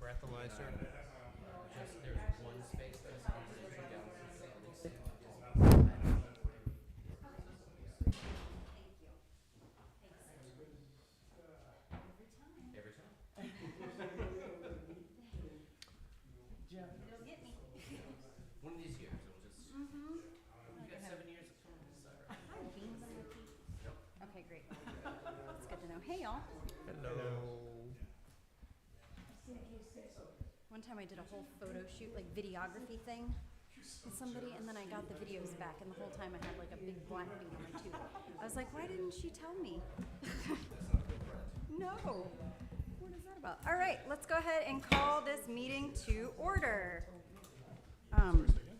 breathalyzer. Just there's one space that's confidential. Every time. You'll get me. One of these years, it'll just. You got 7 years of film. Is that right? Hi, beans on my teeth. Okay, great. That's good to know. Hey, y'all. Hello. One time I did a whole photo shoot, like videography thing with somebody, and then I got the videos back, and the whole time I had like a big black bean on my tooth. I was like, why didn't she tell me? No. What is that about? All right, let's go ahead and call this meeting to order.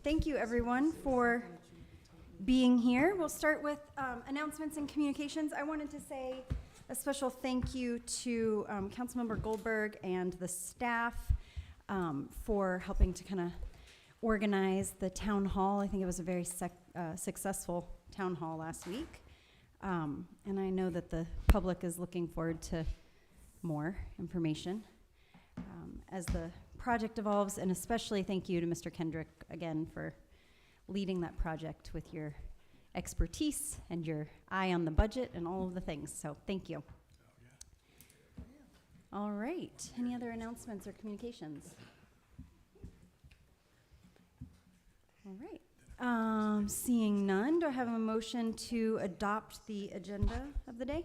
Thank you, everyone, for being here. We'll start with announcements and communications. I wanted to say a special thank you to Councilmember Goldberg and the staff for helping to kind of organize the town hall. I think it was a very successful town hall last week. And I know that the public is looking forward to more information as the project evolves, and especially thank you to Mr. Kendrick again for leading that project with your expertise and your eye on the budget and all of the things. So thank you. All right. Any other announcements or communications? All right. Seeing none, do I have a motion to adopt the agenda of the day?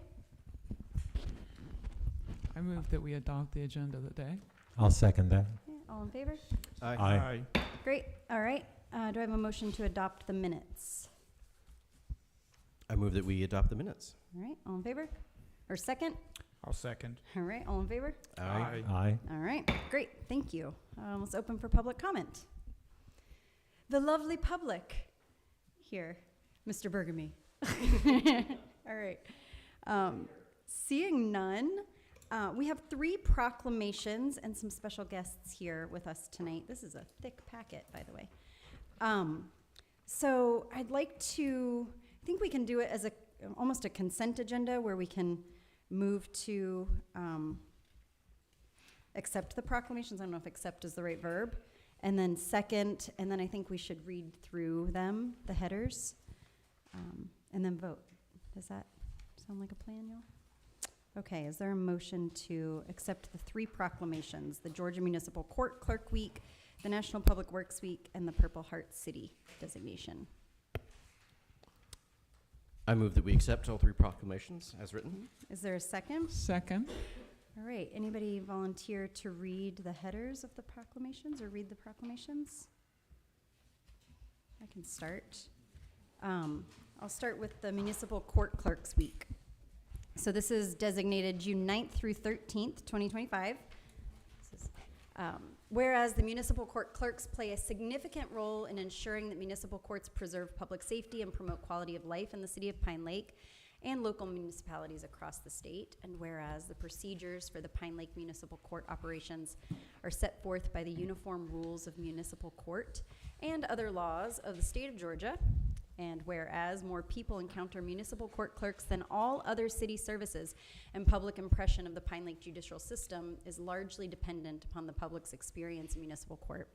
I move that we adopt the agenda of the day. I'll second that. Yeah, all in favor? Aye. Great. All right. Do I have a motion to adopt the minutes? I move that we adopt the minutes. All right. All in favor? Or second? I'll second. All right. All in favor? Aye. Aye. All right. Great. Thank you. Let's open for public comment. The lovely public here, Mr. Bergamy. All right. Seeing none, we have 3 proclamations and some special guests here with us tonight. This is a thick packet, by the way. So I'd like to, I think we can do it as almost a consent agenda where we can move to accept the proclamations. I don't know if accept is the right verb. And then second, and then I think we should read through them, the headers, and then vote. Does that sound like a plan, y'all? Okay, is there a motion to accept the 3 proclamations, the Georgia Municipal Court Clerk Week, the National Public Works Week, and the Purple Heart City designation? I move that we accept all 3 proclamations as written. Is there a second? Second. All right, anybody volunteer to read the headers of the proclamations or read the proclamations? I can start. I'll start with the Municipal Court Clerks Week. So this is designated June 9th through 13th, 2025. This is, whereas the municipal court clerks play a significant role in ensuring that municipal courts preserve public safety and promote quality of life in the city of Pine Lake and local municipalities across the state, and whereas the procedures for the Pine Lake Municipal Court operations are set forth by the Uniform Rules of Municipal Court and other laws of the state of Georgia, and whereas more people encounter municipal court clerks than all other city services, and public impression of the Pine Lake judicial system is largely dependent upon the public's experience in municipal court.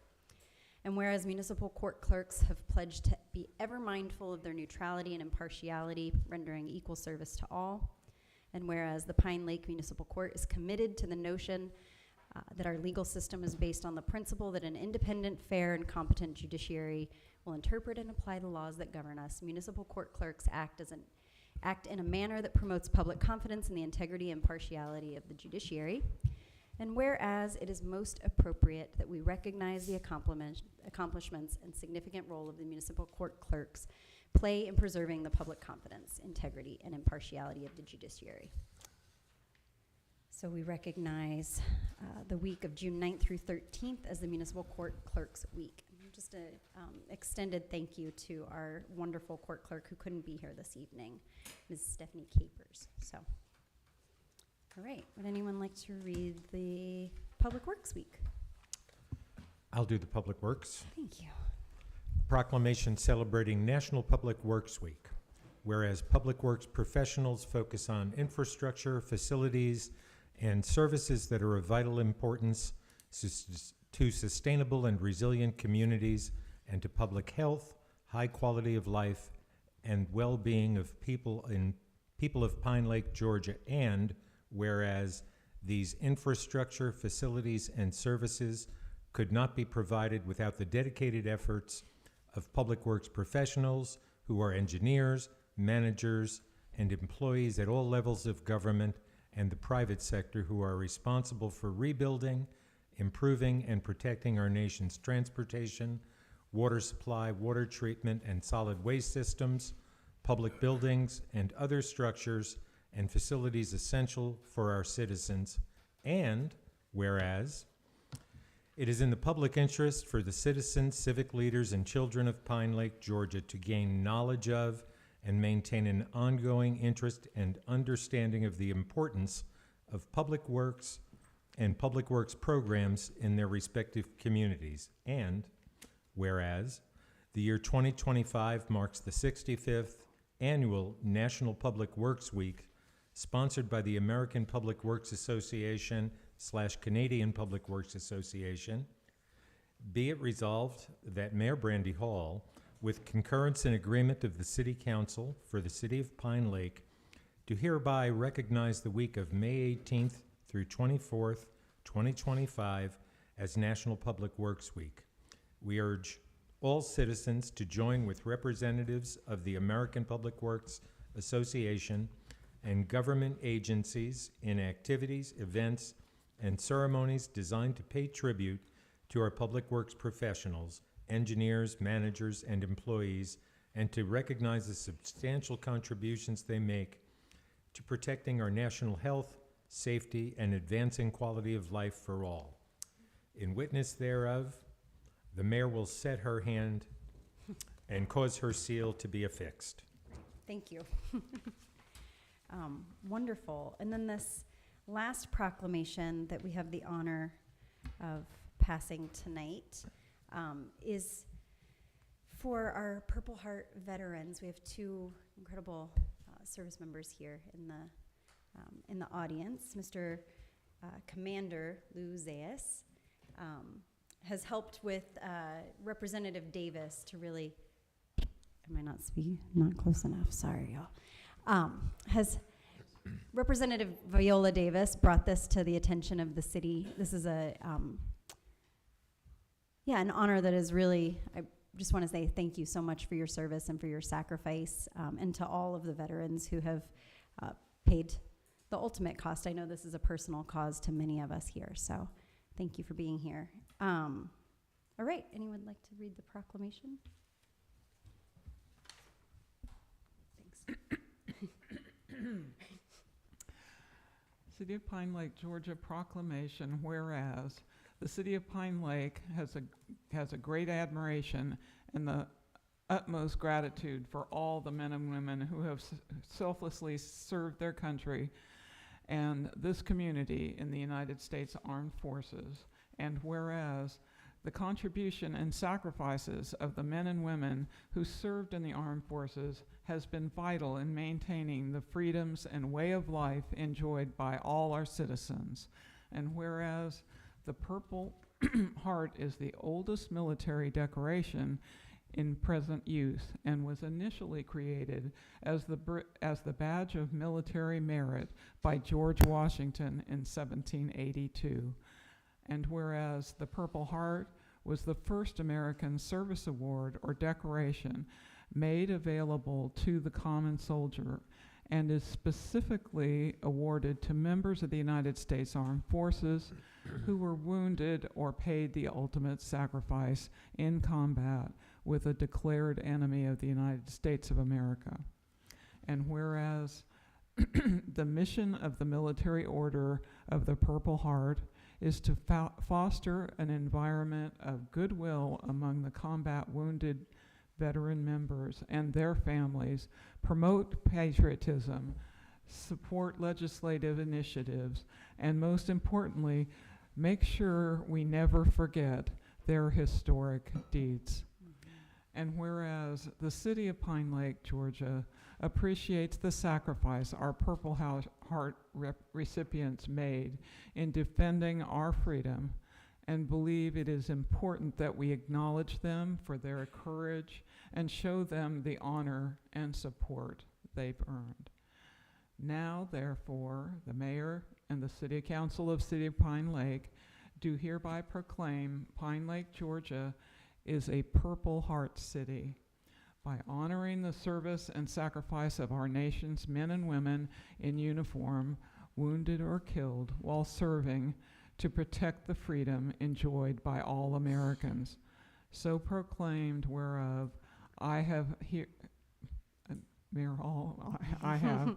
And whereas municipal court clerks have pledged to be ever mindful of their neutrality and impartiality, rendering equal service to all. And whereas the Pine Lake Municipal Court is committed to the notion that our legal system is based on the principle that an independent, fair, and competent judiciary will interpret and apply the laws that govern us, municipal court clerks act in a manner that promotes public confidence in the integrity and impartiality of the judiciary. And whereas it is most appropriate that we recognize the accomplishments and significant role of the municipal court clerks play in preserving the public confidence, integrity, and impartiality of the judiciary. So we recognize the week of June 9th through 13th as the Municipal Court Clerks Week. And just an extended thank you to our wonderful court clerk who couldn't be here this evening, Ms. Stephanie Capers. So. All right, would anyone like to read the Public Works Week? I'll do the Public Works. Thank you. Proclamation celebrating National Public Works Week. Whereas Public Works professionals focus on infrastructure, facilities, and services that are of vital importance to sustainable and resilient communities, and to public health, high quality of life, and well-being of people of Pine Lake, Georgia, and whereas these infrastructure, facilities, and services could not be provided without the dedicated efforts of public works professionals who are engineers, managers, and employees at all levels of government and the private sector who are responsible for rebuilding, improving, and protecting our nation's transportation, water supply, water treatment, and solid waste systems, public buildings, and other structures and facilities essential for our citizens. And whereas it is in the public interest for the citizens, civic leaders, and children of Pine Lake, Georgia to gain knowledge of and maintain an ongoing interest and understanding of the importance of public works and public works programs in their respective communities. And whereas the year 2025 marks the 65th annual National Public Works Week, sponsored by the American Public Works Association / Canadian Public Works Association, be it resolved that Mayor Brandy Hall, with concurrence and agreement of the City Council for the City of Pine Lake, do hereby recognize the week of May 18th through 24th, 2025 as National Public Works Week. We urge all citizens to join with representatives of the American Public Works Association and government agencies in activities, events, and ceremonies designed to pay tribute to our public works professionals, engineers, managers, and employees, and to recognize the substantial contributions they make to protecting our national health, safety, and advancing quality of life for all. In witness thereof, the mayor will set her hand and cause her seal to be affixed. Thank you. Wonderful. And then this last proclamation that we have the honor of passing tonight is for our Purple Heart veterans. We have two incredible service members here in the audience. Mr. Commander Lou Zayas has helped with Representative Davis to really, am I not close enough? Sorry, y'all. Has Representative Viola Davis brought this to the attention of the city. This is an honor that is really, I just want to say thank you so much for your service and for your sacrifice, and to all of the veterans who have paid the ultimate cost. I know this is a personal cause to many of us here, so thank you for being here. All right, anyone like to read the proclamation? Thanks. City of Pine Lake, Georgia proclamation, whereas the City of Pine Lake has a great admiration and the utmost gratitude for all the men and women who have selflessly served their country and this community in the United States Armed Forces. And whereas the contribution and sacrifices of the men and women who served in the armed forces has been vital in maintaining the freedoms and way of life enjoyed by all our citizens. And whereas the Purple Heart is the oldest military decoration in present use and was initially created as the badge of military merit by George Washington in 1782. And whereas the Purple Heart was the first American service award or decoration made available to the common soldier and is specifically awarded to members of the United States Armed Forces who were wounded or paid the ultimate sacrifice in combat with a declared enemy of the United States of America. And whereas the mission of the Military Order of the Purple Heart is to foster an environment of goodwill among the combat wounded veteran members and their families, promote patriotism, support legislative initiatives, and most importantly, make sure we never forget their historic deeds. And whereas the City of Pine Lake, Georgia, appreciates the sacrifice our Purple Heart recipients made in defending our freedom and believe it is important that we acknowledge them for their courage and show them the honor and support they've earned. Now, therefore, the mayor and the City Council of City of Pine Lake do hereby proclaim Pine Lake, Georgia is a Purple Heart City by honoring the service and sacrifice of our nation's men and women in uniform, wounded or killed while serving to protect the freedom enjoyed by all Americans. So proclaimed, whereof I have here, Mayor Hall, I have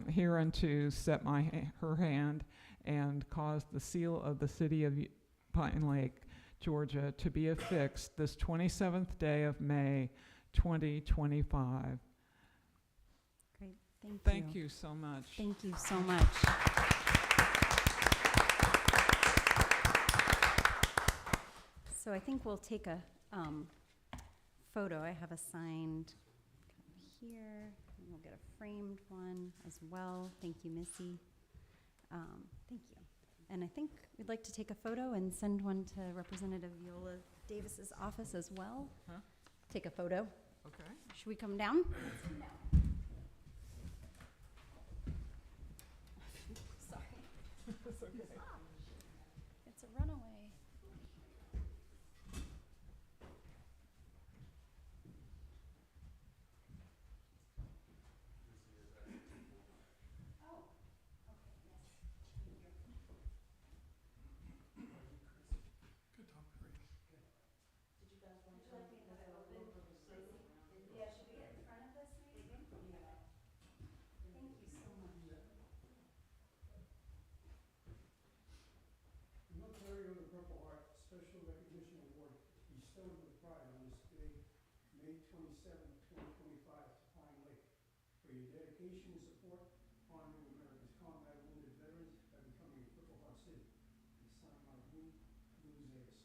hereunto set her hand and caused the seal of the City of Pine Lake, Georgia, to be affixed this 27th day of May, 2025. Great, thank you. Thank you so much. Thank you so much. So I think we'll take a photo. I have a signed here, and we'll get a framed one as well. Thank you, Missy. Thank you. And I think we'd like to take a photo and send one to Representative Viola Davis's office as well. Huh? Take a photo. Okay. Should we come down? Sorry. It's a runaway. Military of the Purple Heart Special Recognition Award bestowed with pride on this day, May 27, 2025, to Pine Lake, for your dedication and support honoring America's combat wounded veterans by becoming a Purple Heart City. It's signed by Lou Davis.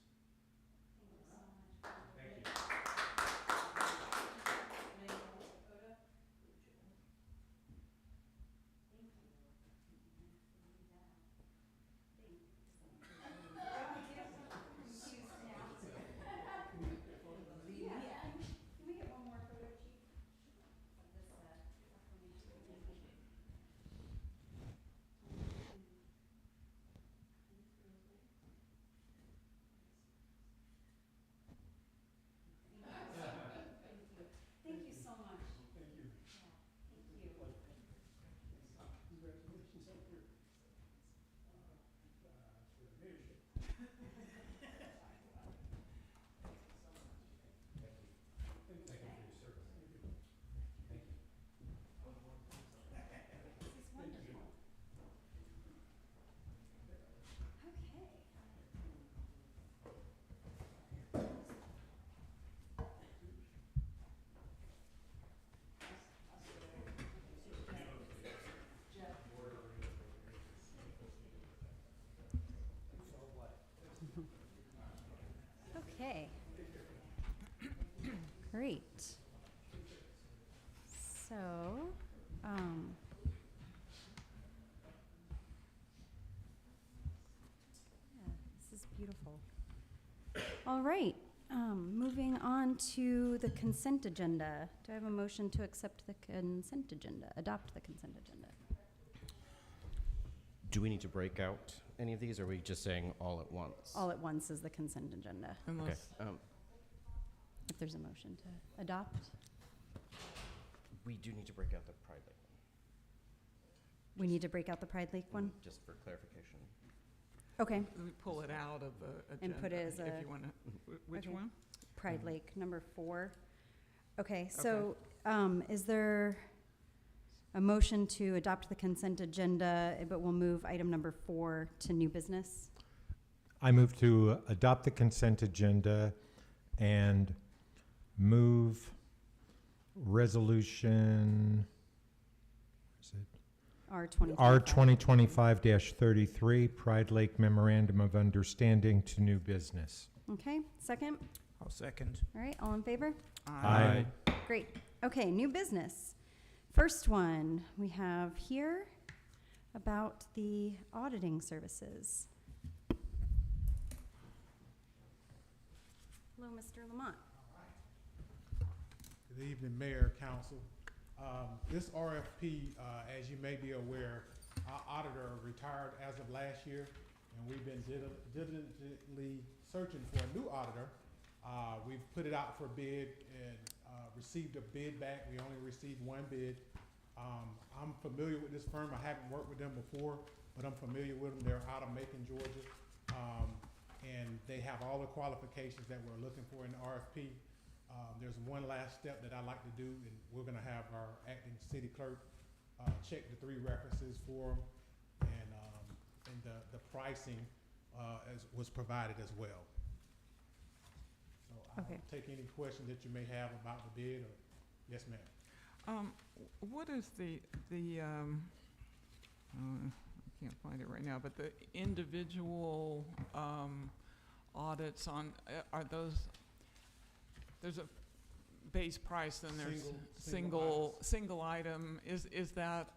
Thank you so much. Thank you. Thank you. Congratulations on your leadership. Thank you for your service. Thank you. This is wonderful. Okay. Okay. Great. So, yeah, this is beautiful. All right, moving on to the consent agenda. Do I have a motion to accept the consent agenda, adopt the consent agenda? Do we need to break out any of these, or are we just saying all at once? All at once is the consent agenda, Okay. Unless, if there's a motion to adopt. We do need to break out the Pride Lake We need to break out the Pride Lake one? just for clarification. Okay, we pull it out of the agenda. And put it as If a- you want to, which okay. one? Pride Lake, number 4. Okay, so, is there a motion to adopt the consent agenda, but we'll move item number 4 to new business? I move to adopt the consent agenda and move resolution, is it? R 2025. R 2025-33, Pride Lake Memorandum of Understanding to new business. Okay, second? I'll second. All right, all in favor? Aye. Great. Okay, new business. First one we have here about the auditing services. Hello, Mr. Lamont. Good evening, Mayor, Council. This RFP, as you may be aware, our auditor retired as of last year, and we've been diligently searching for a new auditor. We've put it out for bid and received a bid back. We only received one bid. I'm familiar with this firm. I haven't worked with them before, but I'm familiar with them. They're out of Macon, Georgia, and they have all the qualifications that we're looking for in the RFP. There's one last step that I like to do, and we're gonna have our acting city clerk check the 3 references for them, and the pricing was provided as well. So I'll Okay. take any questions that you may have about the bid. Or, yes, ma'am. What is the I can't find it right now, but the individual audits on, are those, there's a base price, then there's single item. Is that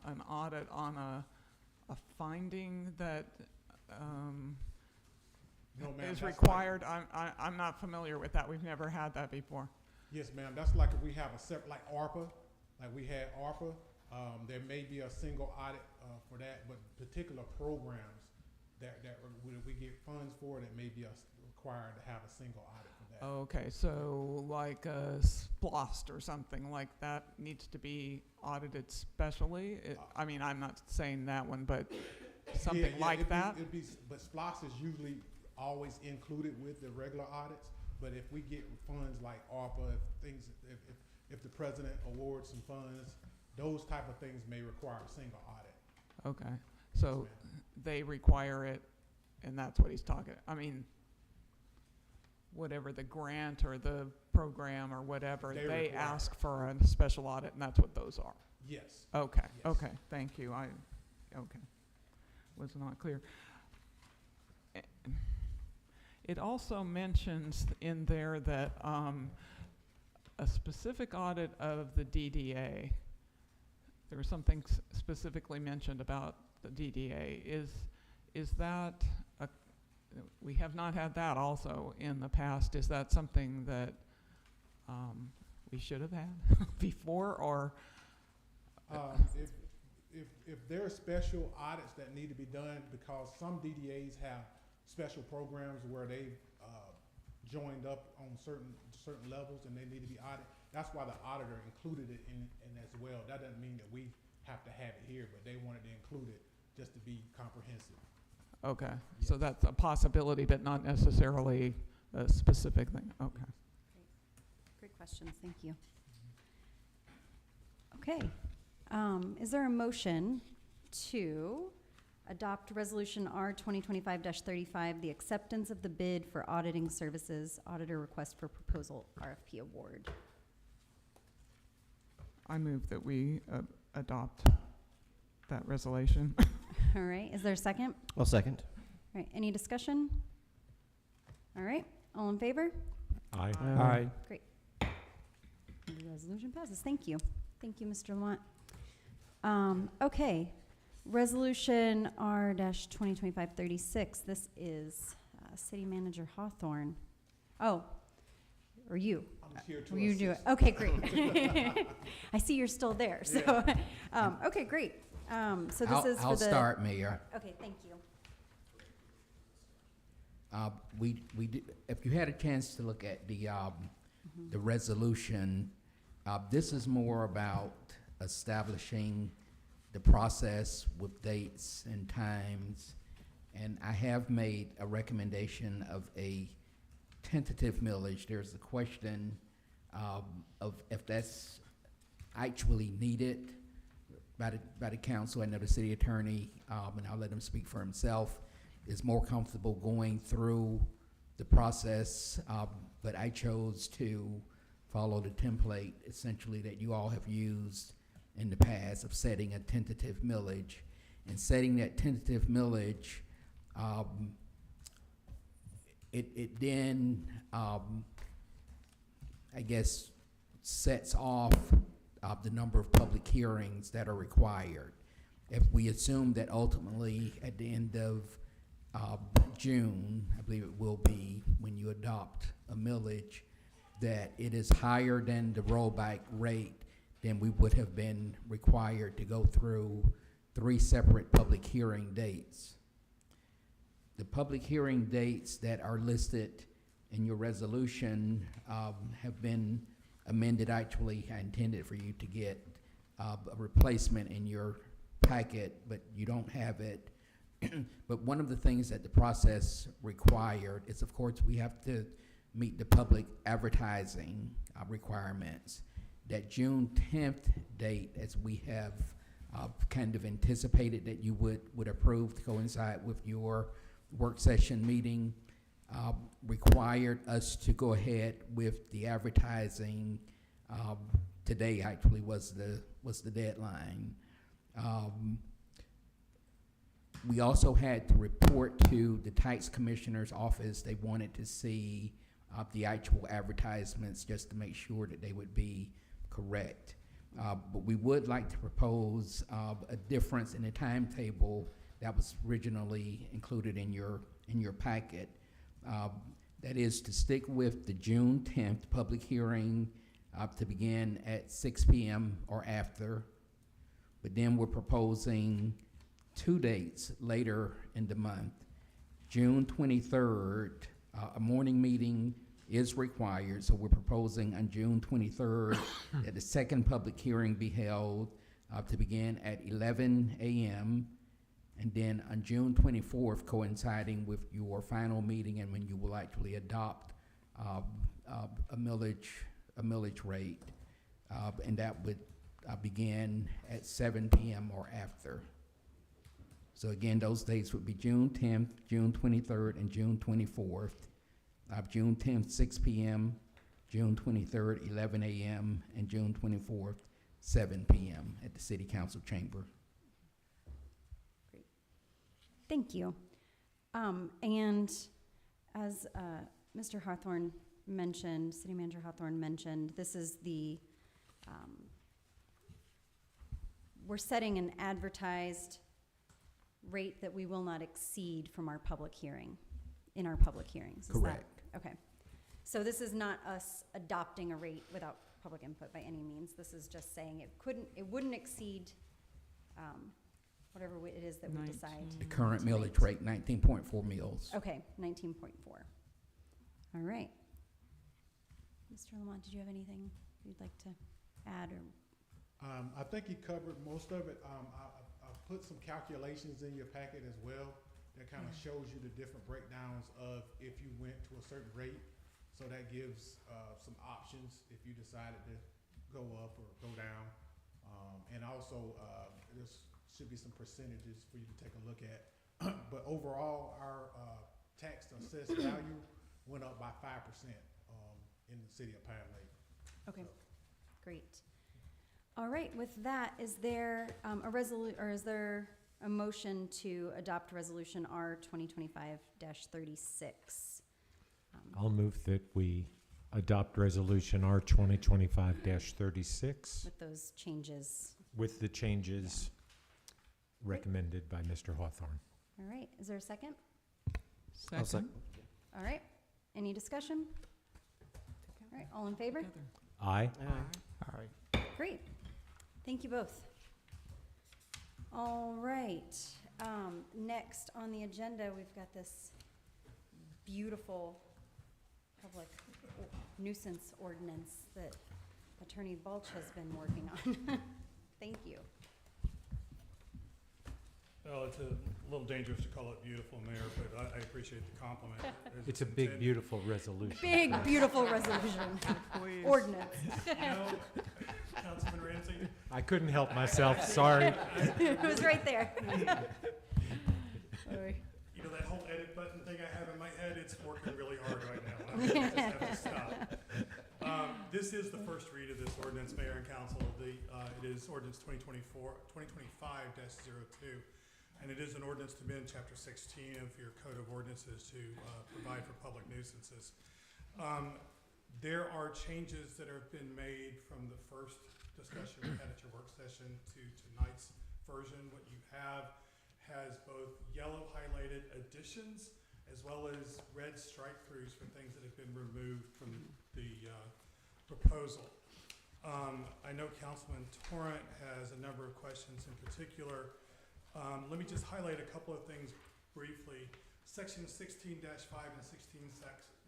an audit on a finding that No, ma'am. is that's required? I'm not familiar with that. We've never had that before. Yes, ma'am. That's like if we have a separate, like ARPA, like we had ARPA. There may be a single audit for that, but particular programs that we get funds for, that may be required to have a single audit for that. Okay, so like a SPLOST or something like that needs to be audited specially? I mean, I'm not saying that one, but something like that? But SPLOST is usually always included with the regular audits. But if we get funds like ARPA, if the president awards some funds, those type of things may require a single audit. Okay, so they require it, and that's what he's talking, I mean, whatever the grant or the program or whatever, They they require ask for a special audit, and that's what those are. Yes. Okay, Yes. okay, thank you, okay, was not clear. It also mentions in there that a specific audit of the DDA, there was something specifically mentioned about the DDA. Is that, we have not had that also in the past. Is that something that we should have had before, or? If there are special audits that need to be done, because some DDAs have special programs where they've joined up on certain levels and they need to be audited, that's why the auditor included it in as well. That doesn't mean that we have to have it here, but they wanted to include it just to be comprehensive. Okay, so that's a possibility, but not necessarily a specific thing. Okay. Great questions, thank you. Okay, is there a motion to adopt Resolution R 2025-35, the acceptance of the bid for auditing services, auditor request for proposal, RFP award? I move that we adopt that resolution. All right, is there a second? I'll second. All right, any discussion? All right, all in favor? Aye. Aye. Great. The resolution passes. Thank you. Thank you, Mr. Lamont. Okay, Resolution R-2025-36. This is City Manager Hawthorne. Oh, or you. I'm just here to Will you do it? assist. Okay, great. I see you're still there, so, okay, great. So this is for the. I'll start, Mayor. Okay, thank you. We did, if you had a chance to look at the resolution, this is more about establishing the process with dates and times. And I have made a recommendation of a tentative millage. There's a question of if that's actually needed by the council. I know the city attorney, and I'll let him speak for himself, is more comfortable going through the process, but I chose to follow the template essentially that you all have used in the past of setting a tentative millage. And setting that tentative millage, it then, I guess, sets off the number of public hearings that are required. If we assume that ultimately at the end of June, I believe it will be, when you adopt a millage, that it is higher than the rollback rate, then we would have been required to go through 3 separate public hearing dates. The public hearing dates that are listed in your resolution have been amended. Actually, I intended for you to get a replacement in your packet, but you don't have it. But one of the things that the process required is, of course, we have to meet the public advertising requirements. That June 10th date, as we have kind of anticipated that you would approve to coincide with your work session meeting, required us to go ahead with the advertising. Today actually was the deadline. We also had to report to the tax commissioner's office. They wanted to see the actual advertisements just to make sure that they would be correct. But we would like to propose a difference in the timetable that was originally included in your packet. That is to stick with the June 10th public hearing to begin at 6 p.m. or after. But then we're proposing 2 dates later in the month. June 23rd, a morning meeting is required, so we're proposing on June 23rd that the second public hearing be held to begin at 11 a.m. And then on June 24th, coinciding with your final meeting and when you will actually adopt a millage rate, and that would begin at 7 p.m. or after. So again, those dates would be June 10th, June 23rd, and June 24th. June 10th, 6 p.m., June 23rd, 11 a.m., and June 24th, 7 p.m. at the City Council Chamber. Great. Thank you. And as Mr. Hawthorne mentioned, City Manager Hawthorne mentioned, this is the, we're setting an advertised rate that we will not exceed from our public hearing, in our public hearings. Is that- Correct. Okay. So this is not us adopting a rate without public input by any means. This is just saying it wouldn't exceed whatever it is that we decide. The current tonight. millage rate, 19.4 mils. Okay, 19.4. All right. Mr. Lamont, did you have anything you'd like to add or? I think you covered most of it. I put some calculations in your packet as well that kind of shows you the different breakdowns of if you went to a certain rate. So that gives some options if you decided to go up or go down. And also, there should be some percentages for you to take a look at. But overall, our tax assessed value went up by 5% in the city of Pine Lake. Okay, great. All right, with that, is there is there a motion to adopt resolution R 2025-36? I'll move that we adopt resolution R 2025-36 With those changes. with the changes recommended by Mr. Hawthorne. All right, is there a second? I'll second. All right, any discussion? All right, all in favor? Together. Aye. All right. Great. Thank you both. All right. Next on the agenda, we've got this beautiful public nuisance ordinance that Attorney Balch has been working on. Thank you. Well, it's a little dangerous to call it beautiful, Mayor, but I appreciate the compliment. As It's a big, intended. beautiful resolution. Big, beautiful resolution. Ordinance. You know, Councilman Ramsey, I couldn't help myself, sorry. It was right there. Sorry. you know that whole edit button thing I have in my head, it's working really hard right now. I just have to stop. This is the first read of this ordinance, Mayor and Council. It is ordinance 2025-02. And it is an ordinance to amend Chapter 16 of your Code of Ordinances to provide for public nuisances. There are changes that have been made from the first discussion we had at your work session to tonight's version. What you have has both yellow highlighted additions as well as red strike-throughs for things that have been removed from the proposal. I know Councilman Torrent has a number of questions in particular. Let me just highlight a couple of things briefly. Section 16-5 and 16-6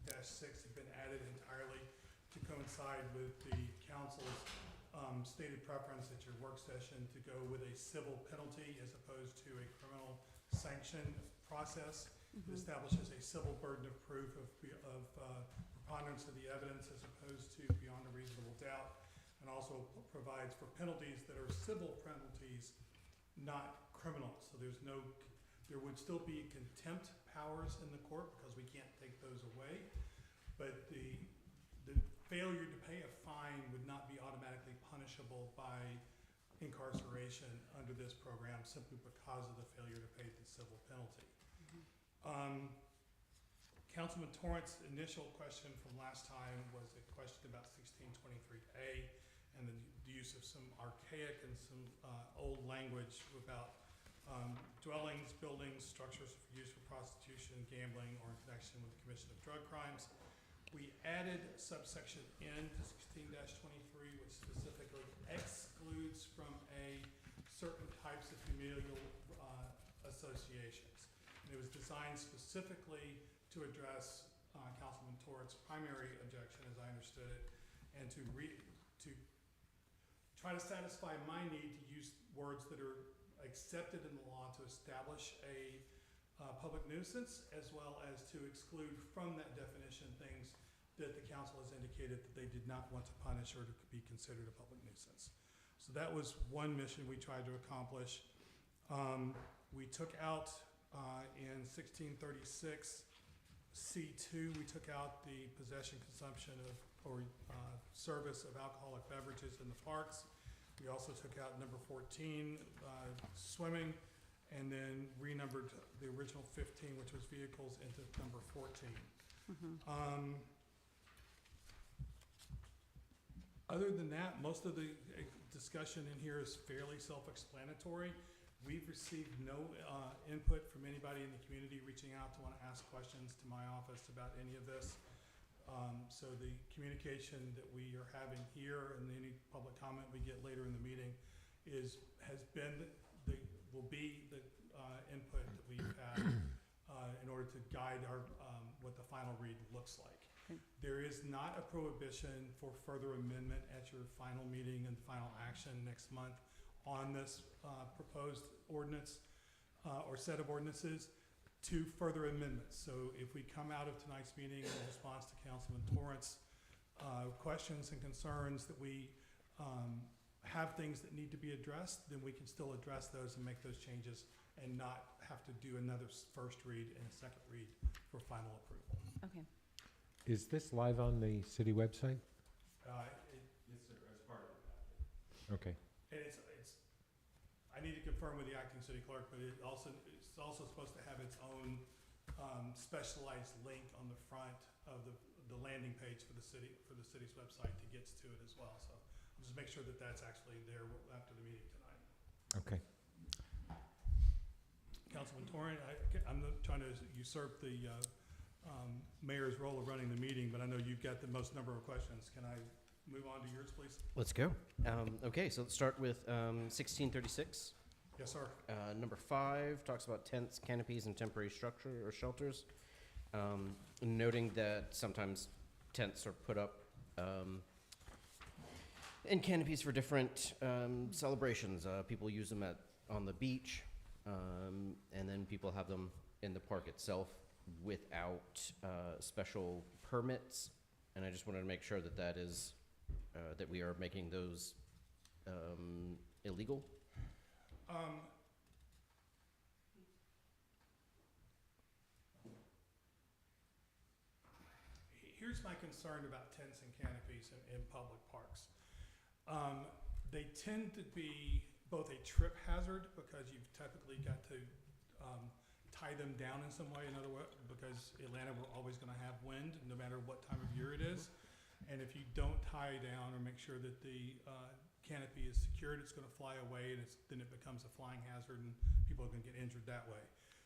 have been added entirely to coincide with the council's stated preference at your work session to go with a civil penalty as opposed to a criminal sanction process. It establishes a civil burden of proof of preponderance of the evidence as opposed to beyond a reasonable doubt, and also provides for penalties that are civil penalties, not criminal. So there would still be contempt powers in the court because we can't take those away, but the failure to pay a fine would not be automatically punishable by incarceration under this program simply because of the failure to pay the civil penalty. Councilman Torrent's initial question from last time was a question about 1623A and the use of some archaic and some old language about dwellings, buildings, structures used for prostitution, gambling, or in connection with the commission of drug crimes. We added subsection N to 16-23, which specifically excludes from A certain types of familial associations. And it was designed specifically to address Councilman Torrent's primary objection, as I understood it, and to try to satisfy my need to use words that are accepted in the law to establish a public nuisance, as well as to exclude from that definition things that the council has indicated that they did not want to punish or to be considered a public nuisance. So that was one mission we tried to accomplish. We took out in 1636 C2, we took out the possession, consumption of, or service of alcoholic beverages in the parks. We also took out number 14, swimming, and then renumbered the original 15, which was vehicles, into number 14. Other than that, most of the discussion in here is fairly self-explanatory. We've received no input from anybody in the community reaching out to want to ask questions to my office about any of this. So the communication that we are having here and any public comment we get later in the meeting will be the input that we've had in order to guide our what the final read looks like. Okay. There is not a prohibition for further amendment at your final meeting and final action next month on this proposed ordinance or set of ordinances to further amendments. So if we come out of tonight's meeting in response to Councilman Torrent's questions and concerns that we have things that need to be addressed, then we can still address those and make those changes and not have to do another first read and a second read for final approval. Okay. Is this live on the city website? Yes, sir, as part of it. Okay. And I need to confirm with the acting city clerk, but it's also supposed to have its own specialized link on the front of the landing page for the city's website to get to it as well. So I'll just make sure that that's actually there after the meeting tonight. Okay. Councilman Torrent, I'm not trying to usurp the mayor's role of running the meeting, but I know you've got the most number of questions. Can I move on to yours, please? Let's go. Okay, so let's start with 1636. Yes, sir. Number 5 talks about tents, canopies, and temporary structure or shelters. Noting that sometimes tents are put up in canopies for different celebrations. People use them on the beach, and then people have them in the park itself without special permits. And I just wanted to make sure that that we are making those illegal. Here's my concern about tents and canopies in public parks. They tend to be both a trip hazard because you've typically got to tie them down in some way, in other words, because Atlanta, we're always going to have wind no matter what time of year it is. And if you don't tie down or make sure that the canopy is secured, it's going to fly away, and then it becomes a flying hazard, and people are going to get injured that way.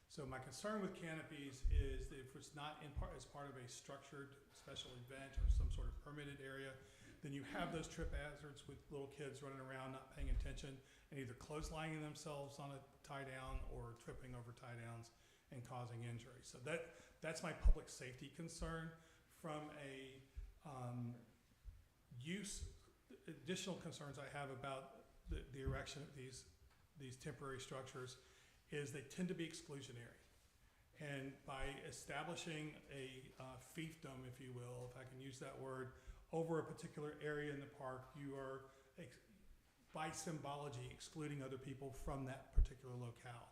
So my concern with canopies is that if it's not as part of a structured special event or some sort of permitted area, then you have those trip hazards with little kids running around not paying attention and either clotheslining themselves on a tie down or tripping over tie downs and causing injury. So that's my public safety concern. From a additional concerns I have about the erection of these temporary structures is they tend to be exclusionary. And by establishing a fiefdom, if you will, if I can use that word, over a particular area in the park, you are, by symbology, excluding other people from that particular locale.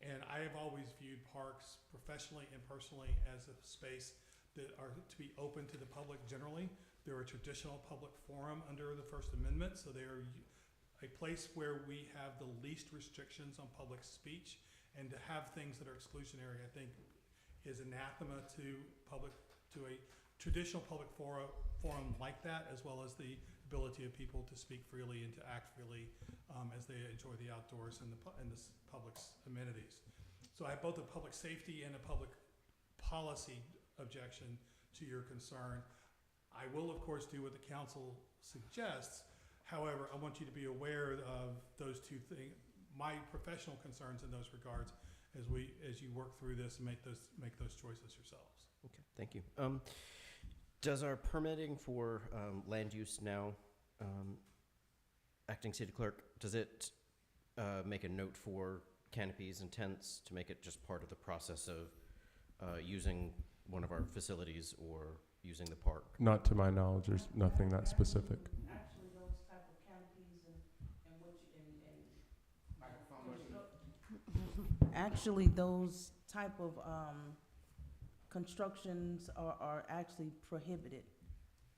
And I have always viewed parks professionally and personally as a space that are to be open to the public generally. They're a traditional public forum under the First Amendment, so they are a place where we have the least restrictions on public speech, and to have things that are exclusionary, I think, is anathema to a traditional public forum like that, as well as the ability of people to speak freely and to act freely as they enjoy the outdoors and the public's amenities. So I have both a public safety and a public policy objection to your concern. I will, of course, do what the council suggests. However, I want you to be aware of those two things, my professional concerns in those regards, as you work through this and make those choices yourselves. Okay, thank you. Does our permitting for land use now, acting city clerk, does it make a note for canopies and tents to make it just part of the process of using one of our facilities or using the park? Not to my knowledge, there's nothing that specific. Actually, those type of canopies actually those type of constructions are actually prohibited.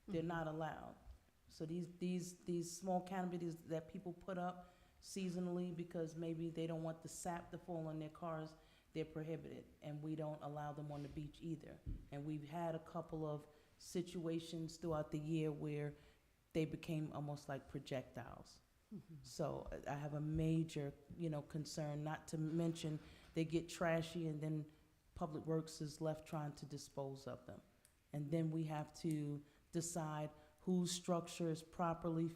They're not allowed. So these small canopies that people put up seasonally because maybe they don't want the sap to fall on their cars, they're prohibited, and we don't allow them on the beach either. And we've had a couple of situations throughout the year where they became almost like projectiles. So I have a major, concern, not to mention they get trashy and then Public Works is left trying to dispose of them. And then we have to decide whose structure is properly,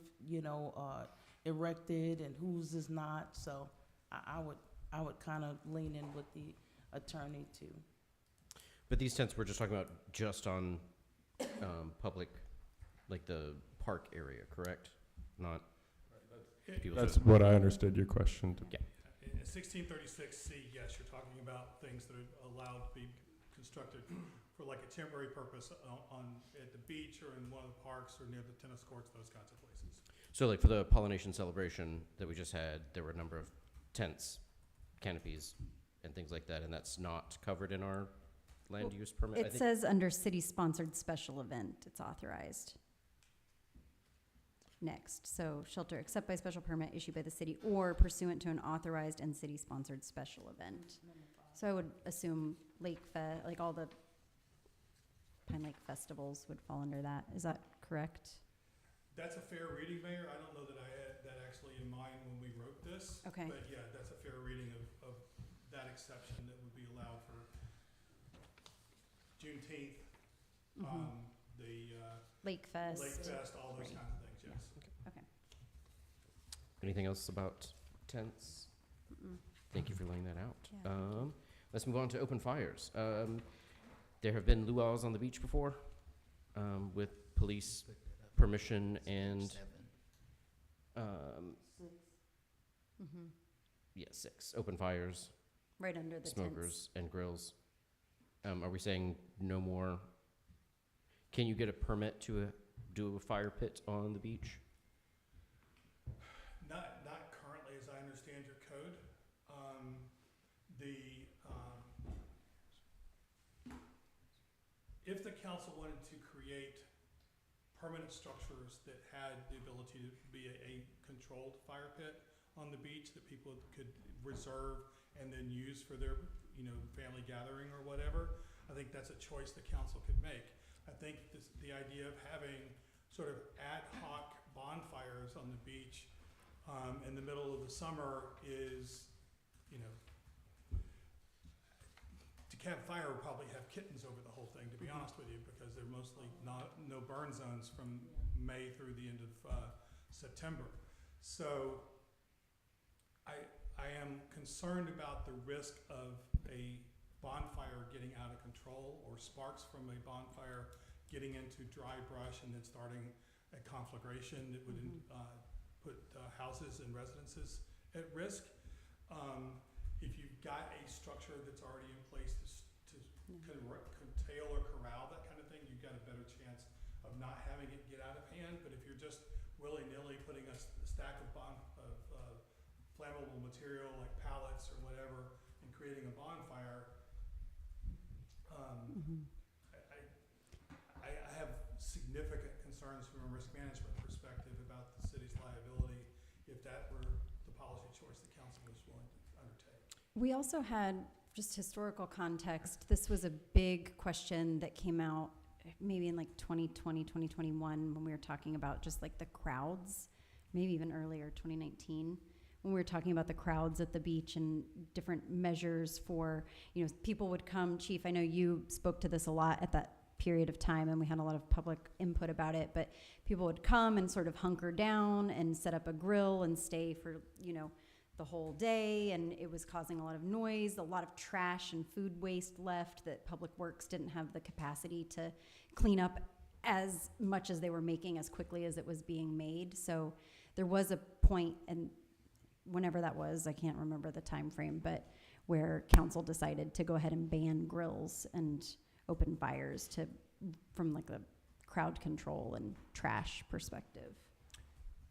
erected and whose is not. So I would kind of lean in with the attorney too. But these tents we're just talking about just on public, like the park area, correct? Not people. That's what I understood your question to be. Yeah. In 1636C, yes, you're talking about things that are allowed to be constructed for like a temporary purpose at the beach or in one of the parks or near the tennis courts, those kinds of places. So like for the pollination celebration that we just had, there were a number of tents, canopies, and things like that, and that's not covered in our land use permit, I It think? says under city-sponsored special event, it's authorized. Next, so shelter except by special permit issued by the city or pursuant to an authorized and city-sponsored special event. So I would assume like all the Pine Lake festivals would fall under that. Is that correct? That's a fair reading, Mayor. I don't know that I had that actually in mind when we wrote this. Okay. But yeah, that's a fair reading of that exception that would be allowed for Juneteenth, the Lake Fest. Lake Fest, all those Right. kinds of things, yes. Okay. Anything else about tents? Mm-mm. Thank you for laying that out. Yeah, thank you. Let's move on to open fires. There have been luau's on the beach before, with police permission and, 6 open fires, Right under the smokers and grills. Are we saying no more? Can you get a permit to do a fire pit on the beach? Not currently, as I understand your code. If the council wanted to create permanent structures that had the ability to be a controlled fire pit on the beach that people could reserve and then use for their, family gathering or whatever, I think that's a choice the council could make. I think the idea of having sort of ad hoc bonfires on the beach in the middle of the summer is, DeKalb Fire will probably have kittens over the whole thing, to be honest with you, because they're mostly no burn zones from May through the end of September. So I am concerned about the risk of a bonfire getting out of control, or sparks from a bonfire getting into dry brush and then starting a conflagration that would put houses and residences at risk. If you've got a structure that's already in place to curtail or corral that kind of thing, you've got a better chance of not having it get out of hand. But if you're just willy-nilly putting a stack of flammable material like pallets or whatever and creating a bonfire, I have significant concerns from a risk management perspective about the city's liability if that were the policy choice the council was willing to undertake. We also had, just historical context, this was a big question that came out maybe in like 2020, 2021, when we were talking about just like the crowds, maybe even earlier, 2019, when we were talking about the crowds at the beach and different measures for, you know, people would come. Chief, I know you spoke to this a lot at that period of time, and we had a lot of public input about it, but people would come and sort of hunker down and set up a grill and stay for, you know, the whole day, and it was causing a lot of noise, a lot of trash and food waste left that Public Works didn't have the capacity to clean up as much as they were making as quickly as it was being made. So there was a point, and whenever that was, I can't remember the time frame, but where council decided to go ahead and ban grills and open fires from like a crowd control and trash perspective.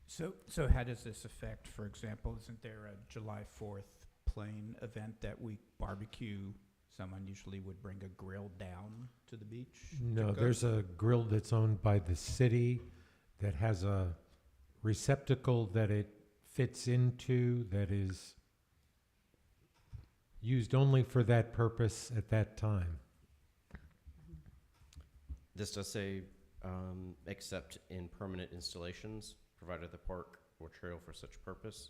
So how does this affect, for example, isn't there a July 4th plane event that week, barbecue? Someone usually would bring a grill down to the beach? No, there's a grill that's owned by the city that has a receptacle that it fits into that is used only for that purpose at that time. This does say, except in permanent installations, provided the park or trail for such purpose.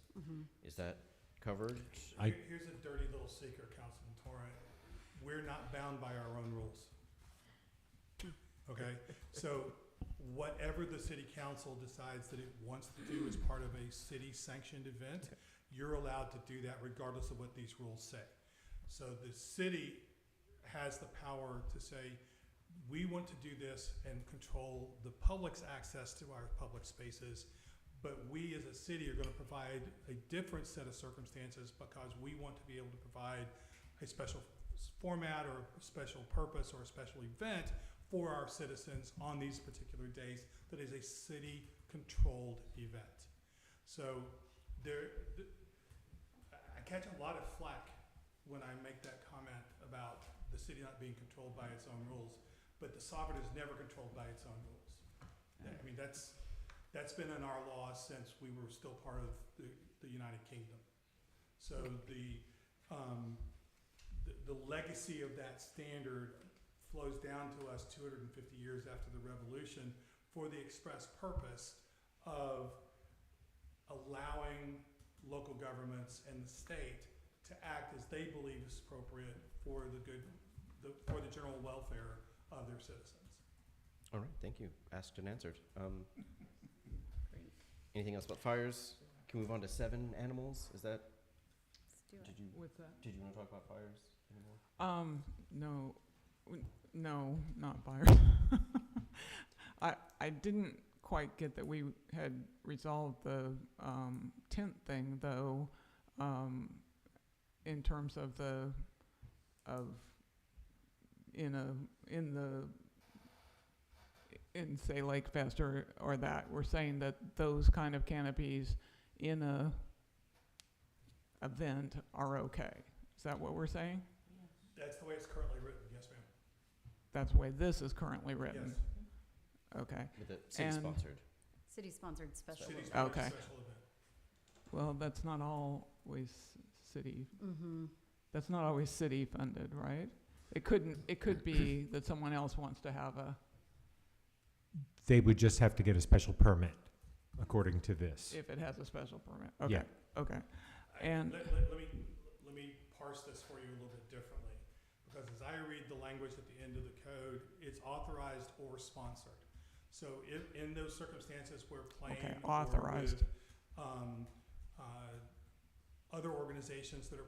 Is that covered? Here's a dirty little secret, Councilman Torrent. We're not bound by our own rules. Okay? So whatever the city council decides that it wants to do as part of a city-sanctioned event, you're allowed to do that regardless of what these rules say. So the city has the power to say, we want to do this and control the public's access to our public spaces, but we as a city are going to provide a different set of circumstances because we want to be able to provide a special format or a special purpose or a special event for our citizens on these particular days that is a city-controlled event. So I catch a lot of flack when I make that comment about the city not being controlled by its own rules, but the sovereign is never controlled by its own rules. I mean, that's been in our law since we were still part of the United Kingdom. So the legacy of that standard flows down to us 250 years after the revolution for the express purpose of allowing local governments and the state to act as they believe is appropriate for for the general welfare of their citizens. All right, thank you. Asked and answered. Anything else about fires? Can we move on to 7 animals? Is that? What's that? Did you want to talk about fires anymore? No, not fires. I didn't quite get that we had resolved the tent thing, though, in terms of in say Lake Fest or that we're saying that those kind of canopies in a event are okay. Is that what we're saying? That's the way it's currently written, yes, ma'am. That's the way this is currently written. Yes. Okay. With it city-sponsored. City-sponsored special. City-sponsored Okay. special event. Well, that's not always city. That's not always city funded, right? It could be that someone else wants to have a. They would just have to get a special permit, according to this. If it has a special permit. Okay. Yeah. Okay. And let me parse this for you a little bit differently, because as I read the language at the end of the code, it's authorized or sponsored. So in those circumstances where Plain Okay, or authorized. with, other organizations that are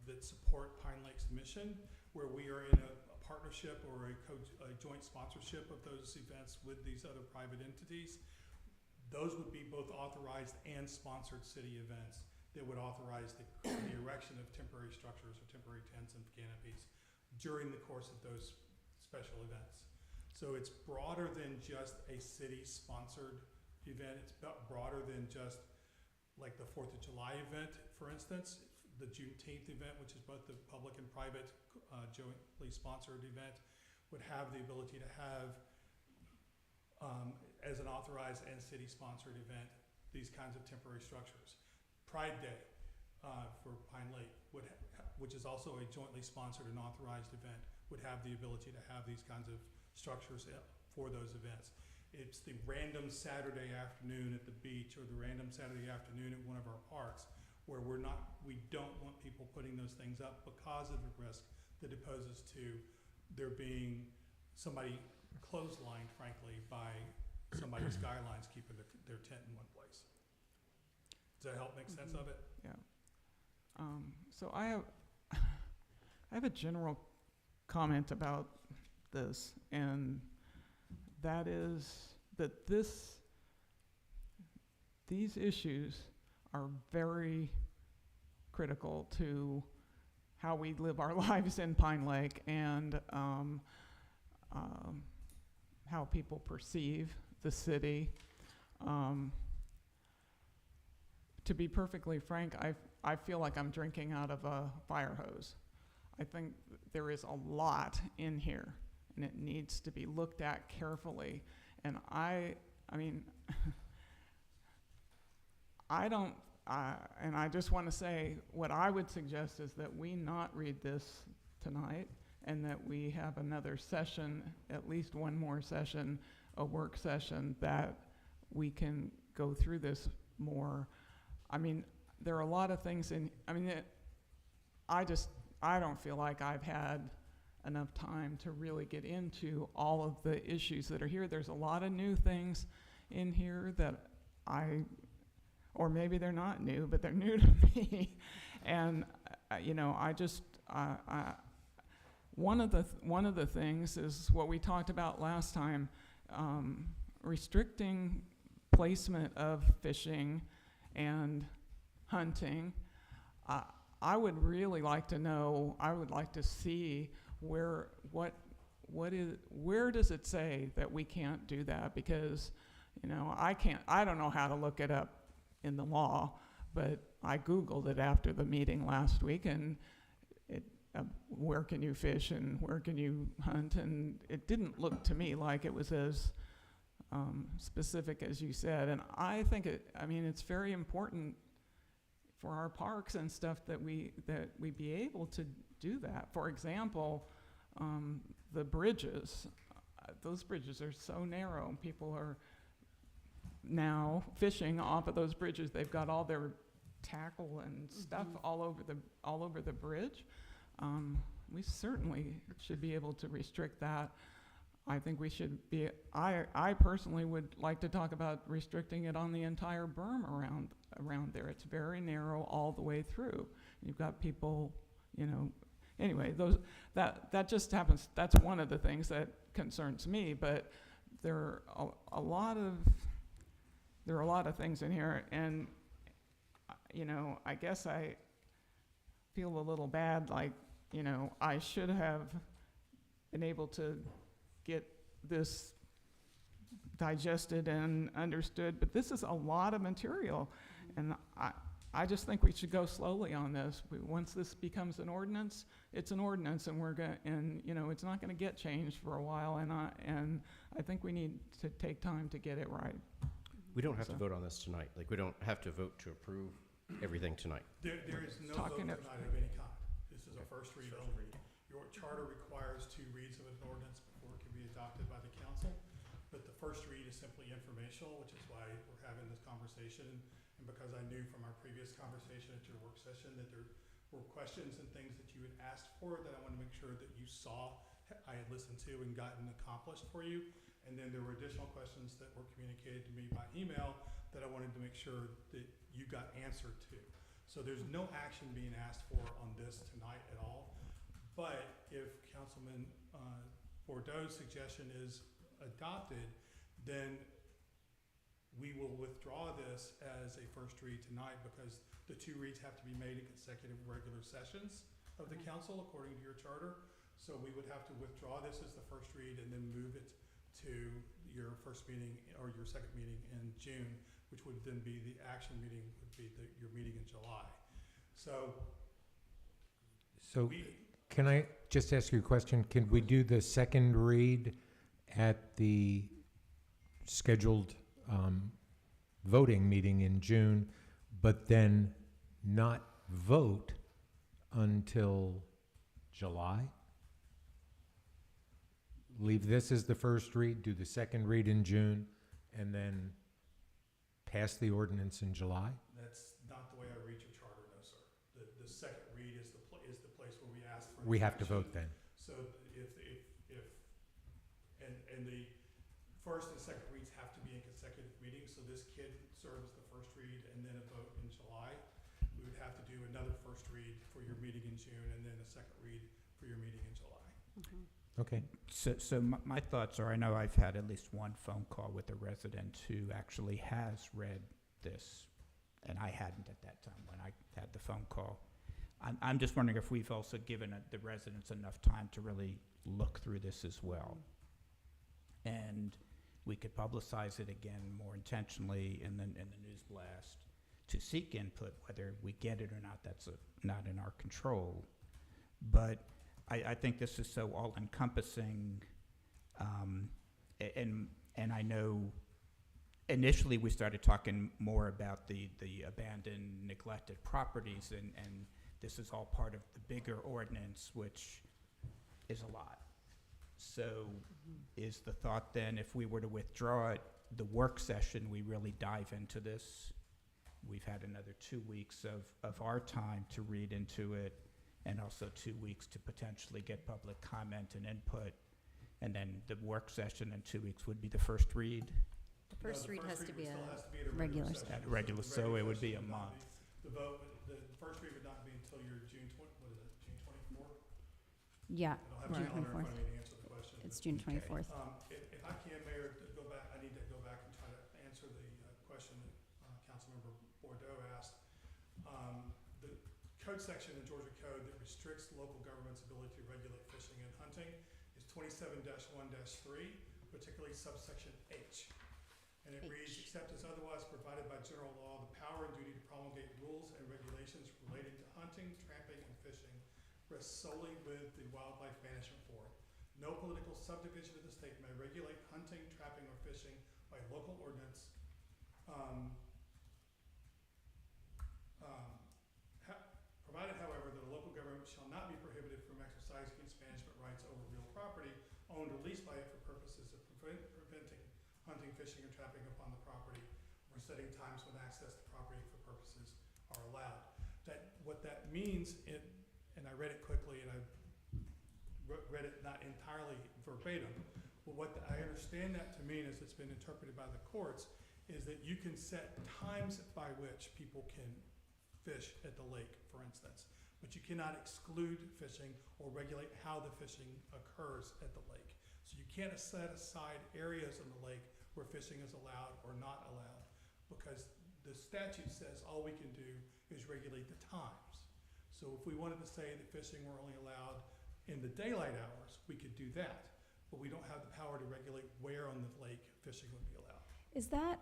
that support Pine Lake's mission, where we are in a partnership or a joint sponsorship of those events with these other private entities, those would be both authorized and sponsored city events that would authorize the erection of temporary structures or temporary tents and canopies during the course of those special events. So it's broader than just a city-sponsored event. It's broader than just like the 4th of July event, for instance, the Juneteenth event, which is both the public and private jointly sponsored event, would have the ability to have, as an authorized and city-sponsored event, these kinds of temporary structures. Pride Day for Pine Lake, which is also a jointly sponsored and authorized event, would have the ability to have these kinds of structures for those events. It's the random Saturday afternoon at the beach or the random Saturday afternoon at one of our parks where we don't want people putting those things up because of the risk that it poses to there being somebody clotheslined, frankly, by somebody's skylines keeping their tent in one place. Does that help make sense of it? Yeah. So I have a general comment about this, and that is that these issues are very critical to how we live our lives in Pine Lake and how people perceive the city. To be perfectly frank, I feel like I'm drinking out of a fire hose. I think there is a lot in here, and it needs to be looked at carefully. And I mean, and I just want to say, what I would suggest is that we not read this tonight, and that we have another session, at least one more session, a work session, that we can go through this more. I mean, there are a lot of things I don't feel like I've had enough time to really get into all of the issues that are here. There's a lot of new things in here that or maybe they're not new, but they're new to me. And, one of the things is what we talked about last time, restricting placement of fishing and hunting. I would really like to know, I would like to see where does it say that we can't do that? Because, I don't know how to look it up in the law, but I Googled it after the meeting last week, and where can you fish and where can you hunt? And it didn't look to me like it was as specific as you said. And I think it's very important for our parks and stuff that we be able to do that. For example, the bridges. Those bridges are so narrow. People are now fishing off of those bridges. They've got all their tackle and stuff all over the bridge. We certainly should be able to restrict that. I think we should be, I personally would like to talk about restricting it on the entire berm around there. It's very narrow all the way through. You've got people, anyway, that just happens. That's one of the things that concerns me, but there are a lot of things in here, and I guess I feel a little bad, like, I should have been able to get this digested and understood, but this is a lot of material, and I just think we should go slowly on this. Once this becomes an ordinance, it's an ordinance, and it's not going to get changed for a while, and I think we need to take time to get it right. We don't have to vote on this tonight. Like, we don't have to vote to approve everything tonight. There is no vote tonight of any kind. This is a first read only. Your charter requires 2 reads of an ordinance before it can be adopted by the council. But the first read is simply informational, which is why we're having this conversation. And because I knew from our previous conversation at your work session that there were questions and things that you had asked for that I wanted to make sure that you saw, I had listened to and gotten accomplished for you. And then there were additional questions that were communicated to me by email that I wanted to make sure that you got answered to. So there's no action being asked for on this tonight at all. But if Councilman Bordeaux's suggestion is adopted, then we will withdraw this as a first read tonight because the 2 reads have to be made in consecutive regular sessions of the council according to your charter. So we would have to withdraw this as the first read and then move it to your first meeting or your second meeting in June, which would then be the action meeting, would be your meeting in July. So So we, can I just ask you a question? Can we do the second read at the scheduled voting meeting in June, but then not vote until July? Leave this as the first read, do the second read in June, and then pass the ordinance in July? that's not the way I read your charter, no, sir. The second read is the place where we ask for. We have to action. vote then. So if and the first and second reads have to be in consecutive meetings, so this could serve as the first read and then a vote in July. We would have to do another first read for your meeting in June and then a second read for your meeting in July. Okay. So my thoughts are, I know I've had at least one phone call with a resident who actually has read this, and I hadn't at that time when I had the phone call. I'm just wondering if we've also given the residents enough time to really look through this as well. And we could publicize it again more intentionally in the news blast to seek input. Whether we get it or not, that's not in our control. But I think this is so all-encompassing, and I know initially we started talking more about the abandoned, neglected properties, and this is all part of the bigger ordinance, which is a lot. So is the thought then, if we were to withdraw it, the work session, we really dive into this? We've had another 2 weeks of our time to read into it, and also 2 weeks to potentially get public comment and input. And then the work session in 2 weeks would be the first read. The first No, read has to be still a has to be at a regular session. session. At regular, The so it would be a session would not month. be- The first read would not be until your June 24th? Yeah, I don't have June your calendar in front 24th. of me to answer the question. It's June 24th. If I can, Mayor, to go back, I need to go back and try to answer the question that Councilmember Bordeaux asked. The code section in Georgia Code that restricts local government's ability to regulate fishing and hunting is 27-1-3, particularly subsection H. And it reads, except as otherwise provided by general law, the power and duty to promulgate rules and regulations relating to hunting, trapping, and fishing rests solely with the Wildlife Management Board. No political subdivision of the state may regulate hunting, trapping, or fishing by local ordinance. Provided, however, that a local government shall not be prohibited from exercising its management rights over real property owned or leased by it for purposes of preventing hunting, fishing, or trapping upon the property, or setting times when access to property for purposes are allowed. What that means, and I read it quickly, and I read it not entirely verbatim, but what I understand that to mean, as it's been interpreted by the courts, is that you can set times by which people can fish at the lake, for instance, but you cannot exclude fishing or regulate how the fishing occurs at the lake. So you can't set aside areas in the lake where fishing is allowed or not allowed, because the statute says all we can do is regulate the times. So if we wanted to say that fishing were only allowed in the daylight hours, we could do that, but we don't have the power to regulate where on the lake fishing would be allowed. Is that,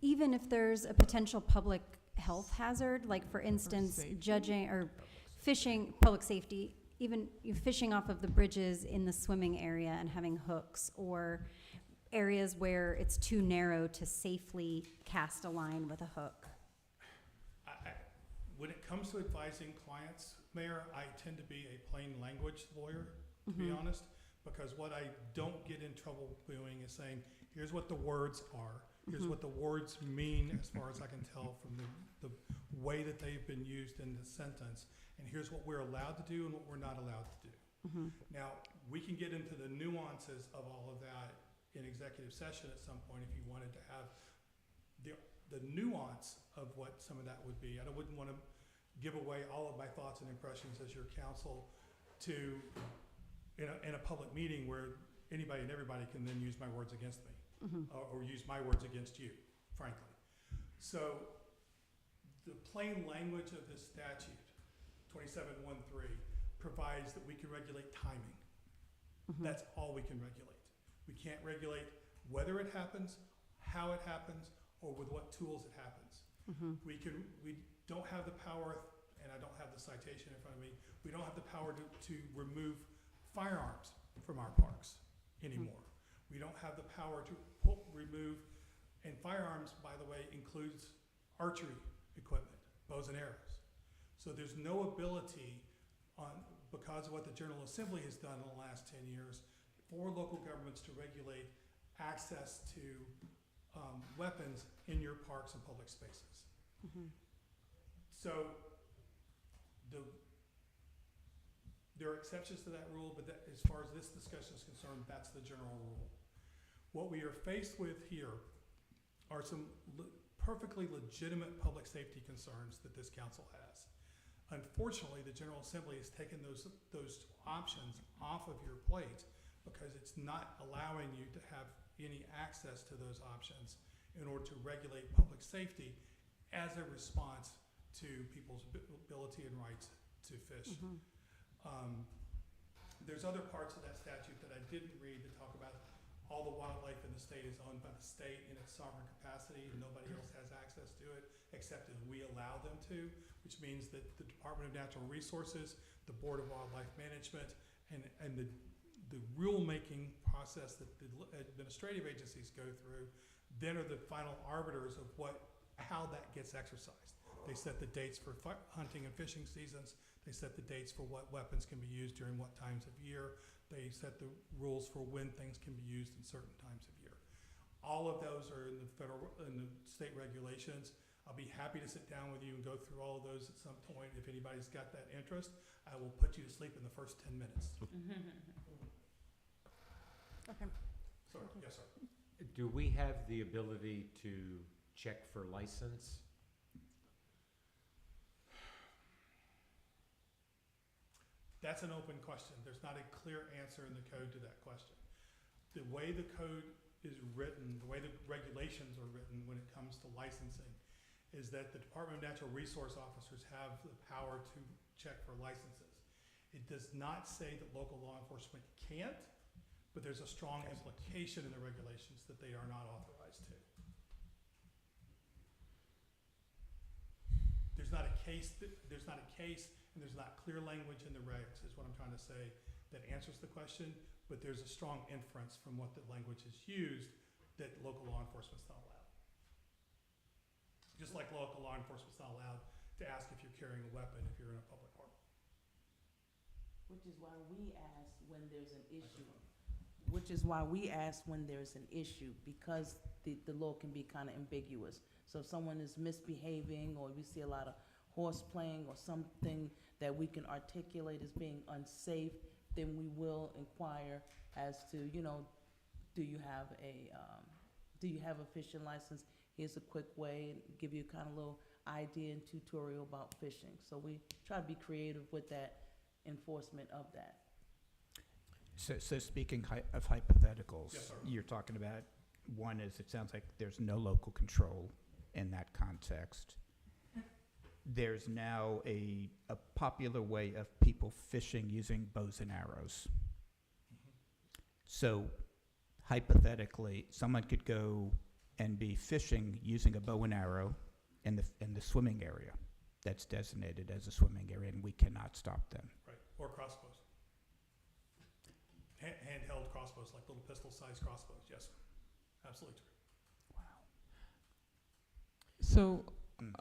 even if there's a potential public health hazard, like for instance, safety? judging or fishing, public safety, even you fishing off of the bridges in the swimming area and having hooks, or areas where it's too narrow to safely cast a line with a hook? When it comes to advising clients, Mayor, I tend to be a plain language lawyer, to be honest, because what I don't get in trouble doing is saying, here's what the words are. Here's what the words mean, as far as I can tell from the way that they've been used in the sentence, and here's what we're allowed to do and what we're not allowed to do. Mhm. Now, we can get into the nuances of all of that in executive session at some point if you wanted to have the nuance of what some of that would be. I wouldn't want to give away all of my thoughts and impressions as your counsel to, in a public meeting where anybody and everybody can then use my words against me, Mhm. or use my words against you, frankly. So the plain language of this statute, 2713, provides that we can regulate timing. Mhm. That's all we can regulate. We can't regulate whether it happens, how it happens, or with what tools it happens. Mhm. We don't have the power, and I don't have the citation in front of me, we don't have the power to remove firearms from our parks anymore. We don't have the power to remove, and firearms, by the way, includes archery equipment, bows and arrows. So there's no ability because of what the General Assembly has done in the last 10 years, for local governments to regulate access to weapons in your parks and public spaces. Mhm. So there are exceptions to that rule, but as far as this discussion is concerned, that's the general rule. What we are faced with here are some perfectly legitimate public safety concerns that this council has. Unfortunately, the General Assembly has taken those options off of your plate because it's not allowing you to have any access to those options in order to regulate public safety as a response to people's ability and rights to fish. Mhm. There's other parts of that statute that I didn't read that talk about all the wildlife in the state is owned by the state in its sovereign capacity, and nobody else has access to it except as we allow them to, which means that the Department of Natural Resources, the Board of Wildlife Management, and the rulemaking process that the administrative agencies go through, then are the final arbiters of how that gets exercised. They set the dates for hunting and fishing seasons. They set the dates for what weapons can be used during what times of year. They set the rules for when things can be used in certain times of year. All of those are in the federal and the state regulations. I'll be happy to sit down with you and go through all of those at some point. If anybody's got that interest, I will put you to sleep in the first 10 minutes. Okay. Sorry, yes, sir. Do we have the ability to check for license? That's an open question. There's not a clear answer in the code to that question. The way the code is written, the way the regulations are written when it comes to licensing, is that the Department of Natural Resource officers have the power to check for licenses. It does not say that local law enforcement can't, but there's a strong implication in the regulations that they are not authorized to. There's not a case, and there's not clear language in the regs, is what I'm trying to say, that answers the question, but there's a strong inference from what the language is used that local law enforcement's not allowed. Just like local law enforcement's not allowed to ask if you're carrying a weapon if you're in a public park. Which is why we ask when there's an issue. Which is why we ask when there's an issue, because the law can be kind of ambiguous. So if someone is misbehaving, or we see a lot of horse playing, or something that we can articulate as being unsafe, then we will inquire as to, do you have a fishing license? Here's a quick way, and give you kind of little idea and tutorial about fishing. So we try to be creative with that enforcement of that. So speaking of hypotheticals, Yes, sir. you're talking about, one is, it sounds like there's no local control in that context. There's now a popular way of people fishing using bows and arrows. So hypothetically, someone could go and be fishing using a bow and arrow in the swimming area that's designated as a swimming area, and we cannot stop them. Right, or crossbows. Handheld crossbows, like little pistol-sized crossbows, yes, sir. Absolutely true. So,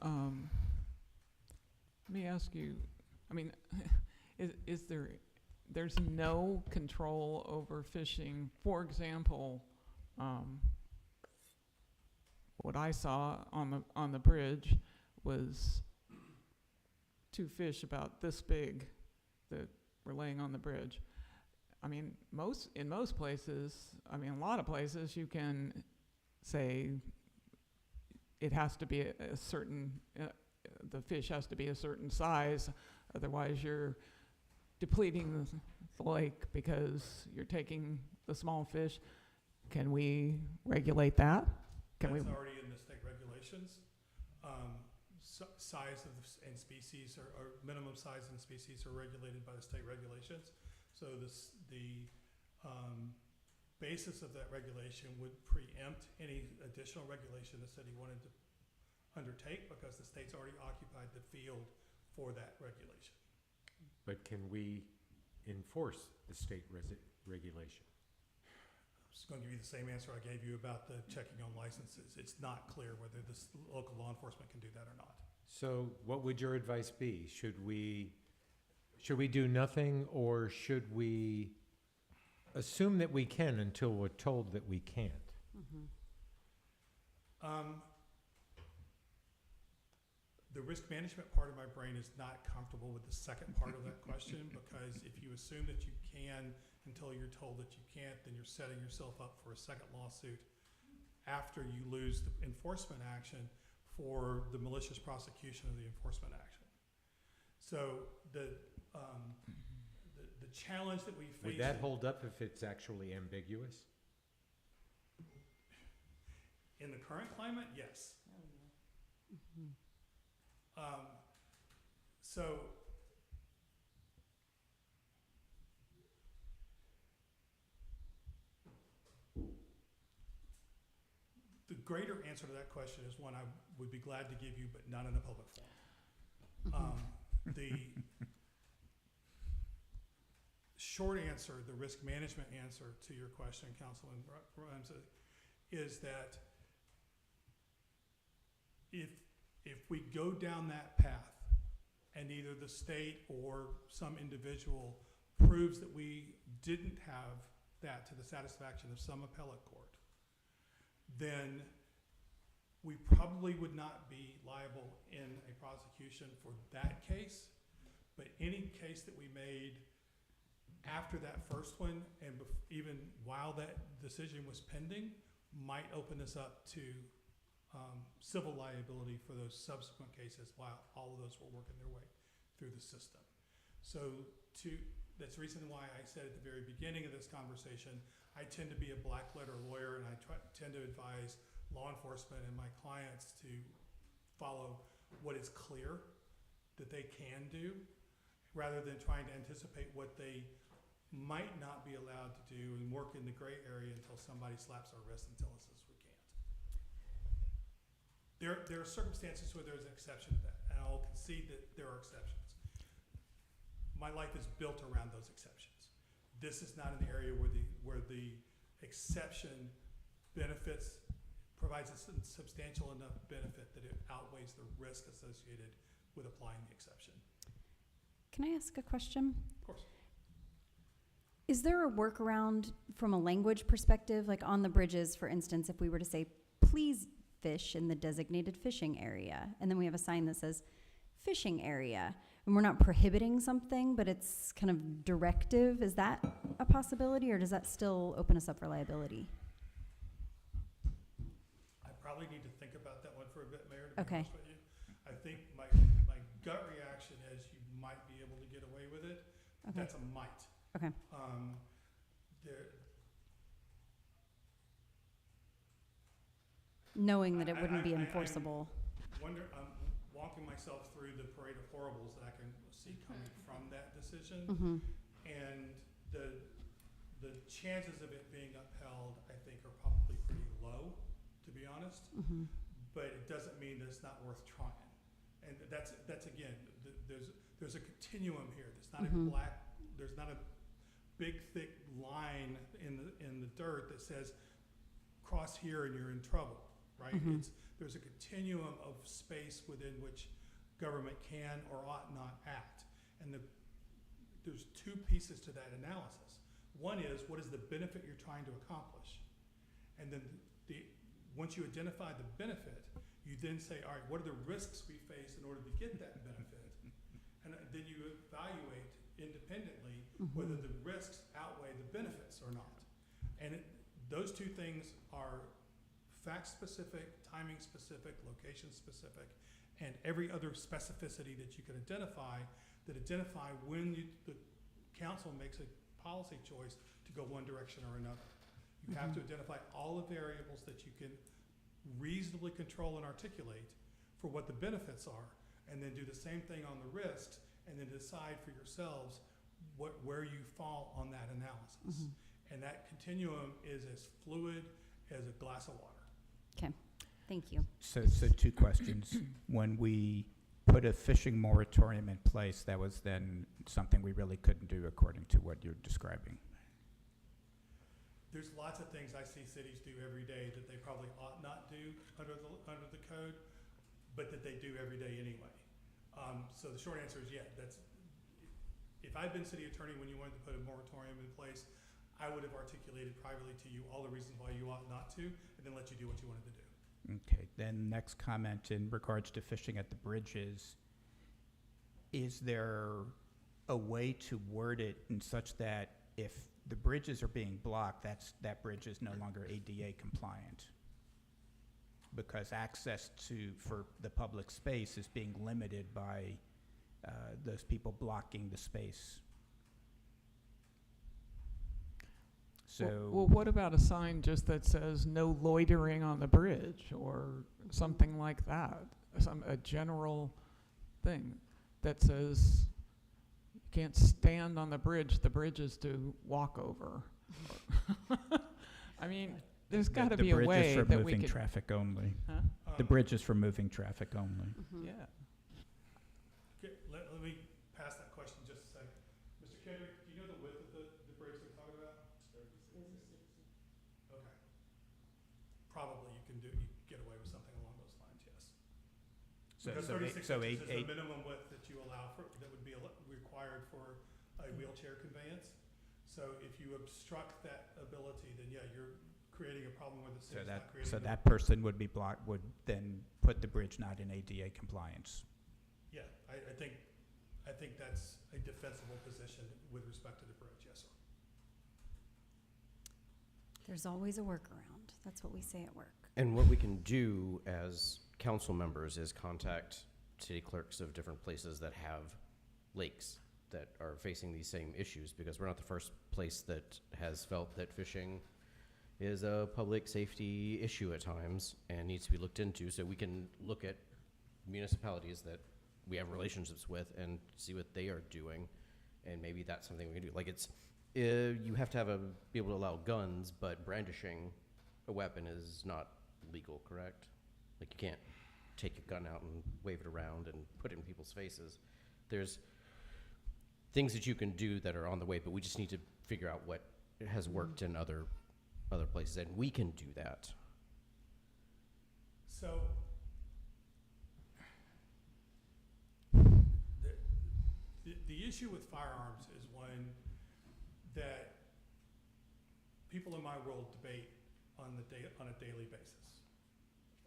let me ask you, there's no control over fishing? For example, what I saw on the bridge was two fish about this big that we're laying on the bridge. I mean, in most places, I mean, a lot of places, you can say it has to be a certain, the fish has to be a certain size, otherwise you're depleting the lake because you're taking the small fish. Can we regulate that? That's already in the state regulations. Size and species or minimum size and species are regulated by the state regulations. So the basis of that regulation would preempt any additional regulation the city wanted to undertake because the state's already occupied the field for that regulation. But can we enforce the state regulation? I'm just going to give you the same answer I gave you about the checking on licenses. It's not clear whether this local law enforcement can do that or not. So what would your advice be? Should we do nothing, or should we assume that we can until we're told that we can't? The risk management part of my brain is not comfortable with the second part of that question, because if you assume that you can until you're told that you can't, then you're setting yourself up for a second lawsuit after you lose the enforcement action for the malicious prosecution of the enforcement action. So the challenge that we face— Would that hold up if it's actually ambiguous? in the current climate, yes. So the greater answer to that question is one I would be glad to give you, but not in a public forum. The short answer, the risk management answer to your question, Councilman Ramsey, is that if we go down that path and either the state or some individual proves that we didn't have that to the satisfaction of some appellate court, then we probably would not be liable in a prosecution for that case. But any case that we made after that first one, and even while that decision was pending, might open us up to civil liability for those subsequent cases while all of those were working their way through the system. So that's the reason why I said at the very beginning of this conversation, I tend to be a black letter lawyer, and I tend to advise law enforcement and my clients to follow what is clear that they can do, rather than trying to anticipate what they might not be allowed to do and work in the gray area until somebody slaps our wrist and tells us we can't. There are circumstances where there's an exception to that, and I'll concede that there are exceptions. My life is built around those exceptions. This is not an area where the exception provides a substantial enough benefit that it outweighs the risk associated with applying the exception. Can I ask a question? Of course. Is there a workaround from a language perspective, like on the bridges, for instance, if we were to say, please fish in the designated fishing area, and then we have a sign that says fishing area, and we're not prohibiting something, but it's kind of directive, is that a possibility, or does that still open us up for liability? I probably need to think about that one for a bit, Mayor, to be Okay. honest with you. I think my gut reaction is you might be able to get away with it. Okay. That's a might. Okay. Knowing that it wouldn't be enforceable. I'm walking myself through the parade of horribles that I can see coming from that decision. Mm-hmm. And the chances of it being upheld, I think, are probably pretty low, to be honest. Mm-hmm. But it doesn't mean that it's not worth trying. And that's again, there's a continuum here. There's not Mhm. there's not a big thick line in the dirt that says cross here and you're in trouble, right? Mhm. There's a continuum of space within which government can or ought not act. And there's two pieces to that analysis. One is, what is the benefit you're trying to accomplish? And then once you identify the benefit, you then say, all right, what are the risks we face in order to get that benefit? And then you evaluate independently whether the risks outweigh the benefits or not. And those two things are fact-specific, timing-specific, location-specific, and every other specificity that you can identify when the council makes a policy choice to go one direction or another. You have to identify all the variables that you can reasonably control and articulate for what the benefits are, and then do the same thing on the risks, and then decide for yourselves where you fall on that analysis. And that continuum is as fluid as a glass of water. Okay, thank you. So two questions. When we put a fishing moratorium in place, that was then something we really couldn't do according to what you're describing. There's lots of things I see cities do every day that they probably ought not do under the code, but that they do every day anyway. So the short answer is yeah. If I'd been city attorney when you wanted to put a moratorium in place, I would have articulated privately to you all the reasons why you ought not to, and then let you do what you wanted to do. Okay, then next comment in regards to fishing at the bridges. Is there a way to word it in such that if the bridges are being blocked, that bridge is no longer ADA compliant? Because access for the public space is being limited by those people blocking the space. So, Well, what about a sign just that says no loitering on the bridge or something like that? A general thing that says you can't stand on the bridge is to walk over. I mean, there's got to be a way the bridge is for that we moving could. traffic only. Huh? The bridge is for moving traffic only. Yeah. Okay, let me pass that question just a second. Mr. Kendrick, do you know the width of the bridge we're talking about? Okay. Probably you can get away with something along those lines, yes. Because 36 inches is the minimum width that you allow that would be required for a wheelchair conveyance. So if you obstruct that ability, then yeah, you're creating a problem where the city's not creating. So that person would be blocked, would then put the bridge not in ADA compliance. Yeah, I think that's a defensible position with respect to the bridge, yes, sir. There's always a workaround. That's what we say at work. And what we can do as council members is contact city clerks of different places that have lakes that are facing these same issues, because we're not the first place that has felt that fishing is a public safety issue at times and needs to be looked into. So we can look at municipalities that we have relationships with and see what they are doing, and maybe that's something we can do. Like you have to be able to allow guns, but brandishing a weapon is not legal, correct? Like you can't take a gun out and wave it around and put it in people's faces. There's things that you can do that are on the way, but we just need to figure out what has worked in other places, and we can do that. So the issue with firearms is one that people in my world debate on a daily basis.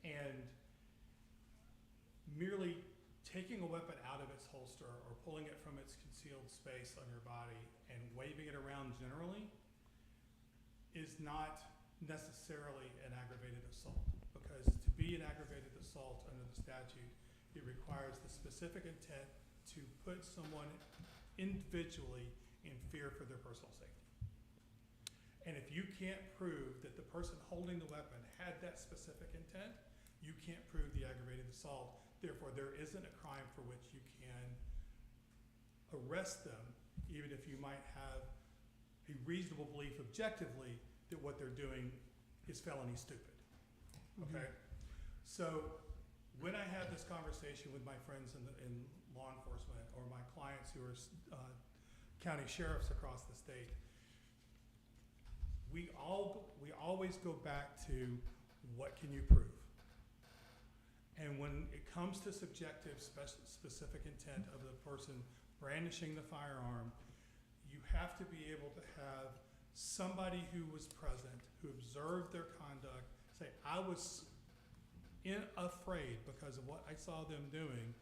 And merely taking a weapon out of its holster or pulling it from its concealed space on your body and waving it around generally is not necessarily an aggravated assault, because to be an aggravated assault under the statute, it requires the specific intent to put someone individually in fear for their personal safety. And if you can't prove that the person holding the weapon had that specific intent, you can't prove the aggravated assault. Therefore, there isn't a crime for which you can arrest them, even if you might have a reasonable belief objectively that what they're doing is felony stupid. Okay? So when I have this conversation with my friends in law enforcement or my clients who are county sheriffs across the state, we always go back to what can you prove? And when it comes to subjective specific intent of the person brandishing the firearm, you have to be able to have somebody who was present, who observed their conduct, say, I was afraid because of what I saw them doing,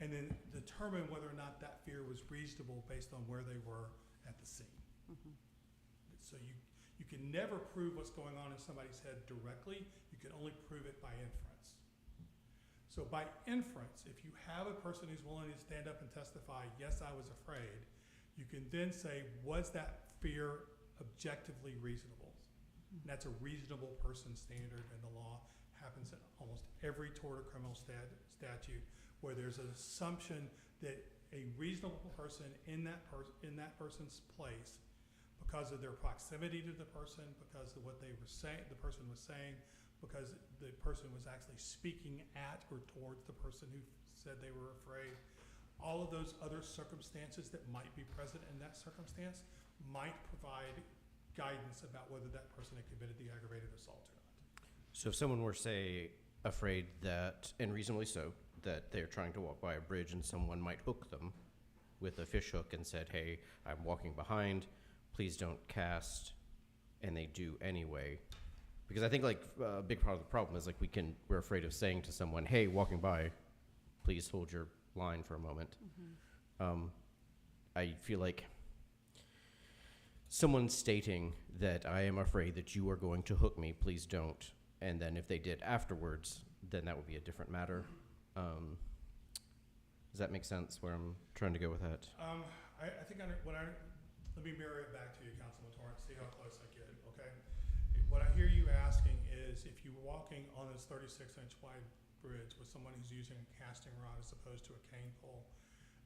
and then determine whether or not that fear was reasonable based on where they were at the scene. So you can never prove what's going on in somebody's head directly. You can only prove it by inference. So by inference, if you have a person who's willing to stand up and testify, yes, I was afraid, you can then say, was that fear objectively reasonable? And that's a reasonable person standard in the law. Happens in almost every tort or criminal statute where there's an assumption that a reasonable person in that person's place, because of their proximity to the person, because of what they were saying, the person was saying, because the person was actually speaking at or towards the person who said they were afraid. All of those other circumstances that might be present in that circumstance might provide guidance about whether that person had committed the aggravated assault or not. So if someone were, say, afraid that, and reasonably so, that they're trying to walk by a bridge and someone might hook them with a fish hook and said, hey, I'm walking behind, please don't cast, and they do anyway. Because I think like a big part of the problem is like we're afraid of saying to someone, hey, walking by, please hold your line for a moment. I feel like someone stating that I am afraid that you are going to hook me, please don't. And then if they did afterwards, then that would be a different matter. Does that make sense where I'm trying to go with that? I think let me mirror it back to you, Councilman Torrance, see how close I get, okay? What I hear you asking is if you were walking on this 36-inch wide bridge with someone who's using a casting rod as opposed to a cane pole,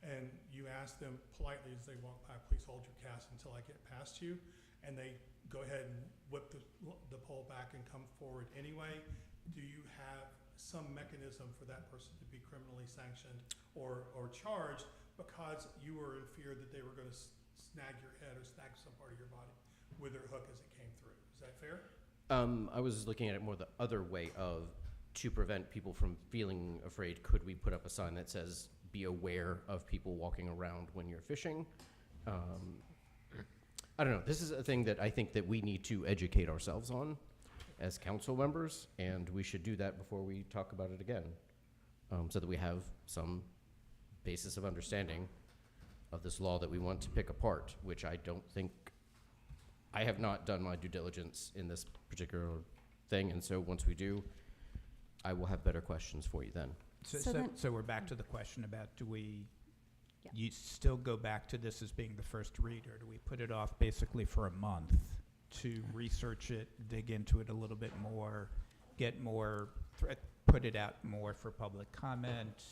and you ask them politely as they walk by, please hold your cast until I get past you, and they go ahead and whip the pole back and come forward anyway, do you have some mechanism for that person to be criminally sanctioned or charged because you were in fear that they were going to snag your head or snag some part of your body with their hook as it came through? Is that fair? I was looking at it more the other way of, to prevent people from feeling afraid, could we put up a sign that says, be aware of people walking around when you're fishing? I don't know. This is a thing that I think that we need to educate ourselves on as council members, and we should do that before we talk about it again, so that we have some basis of understanding of this law that we want to pick apart, which I don't think, I have not done my due diligence in this particular thing, and so once we do, I will have better questions for you then. So we're back to the question about Yeah. you still go back to this as being the first read, or do we put it off basically for a month to research it, dig into it a little bit more, get more, put it out more for public comment,